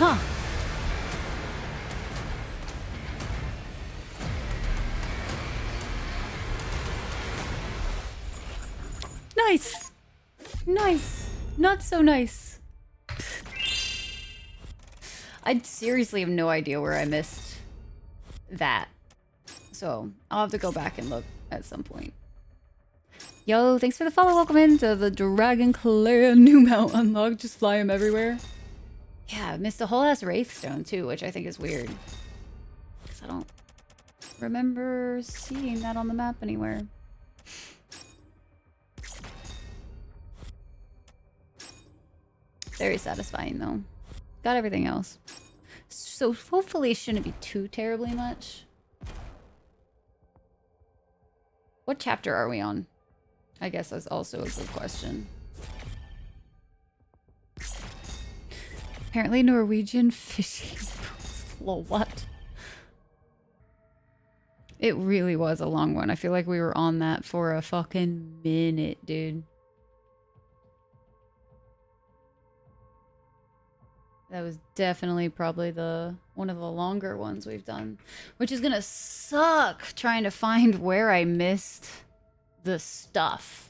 Huh. Nice. Nice. Not so nice. I seriously have no idea where I missed that. So I'll have to go back and look at some point. Yo, thanks for the follow. Welcome into the Dragon Clan new mount unlocked. Just fly him everywhere. Yeah, I missed a whole ass Wraithstone too, which I think is weird. Because I don't remember seeing that on the map anywhere. Very satisfying though. Got everything else. So hopefully it shouldn't be too terribly much. What chapter are we on? I guess that's also a good question. Apparently Norwegian fishing. Lol, what? It really was a long one. I feel like we were on that for a fucking minute, dude. That was definitely probably one of the longer ones we've done. Which is gonna suck trying to find where I missed the stuff.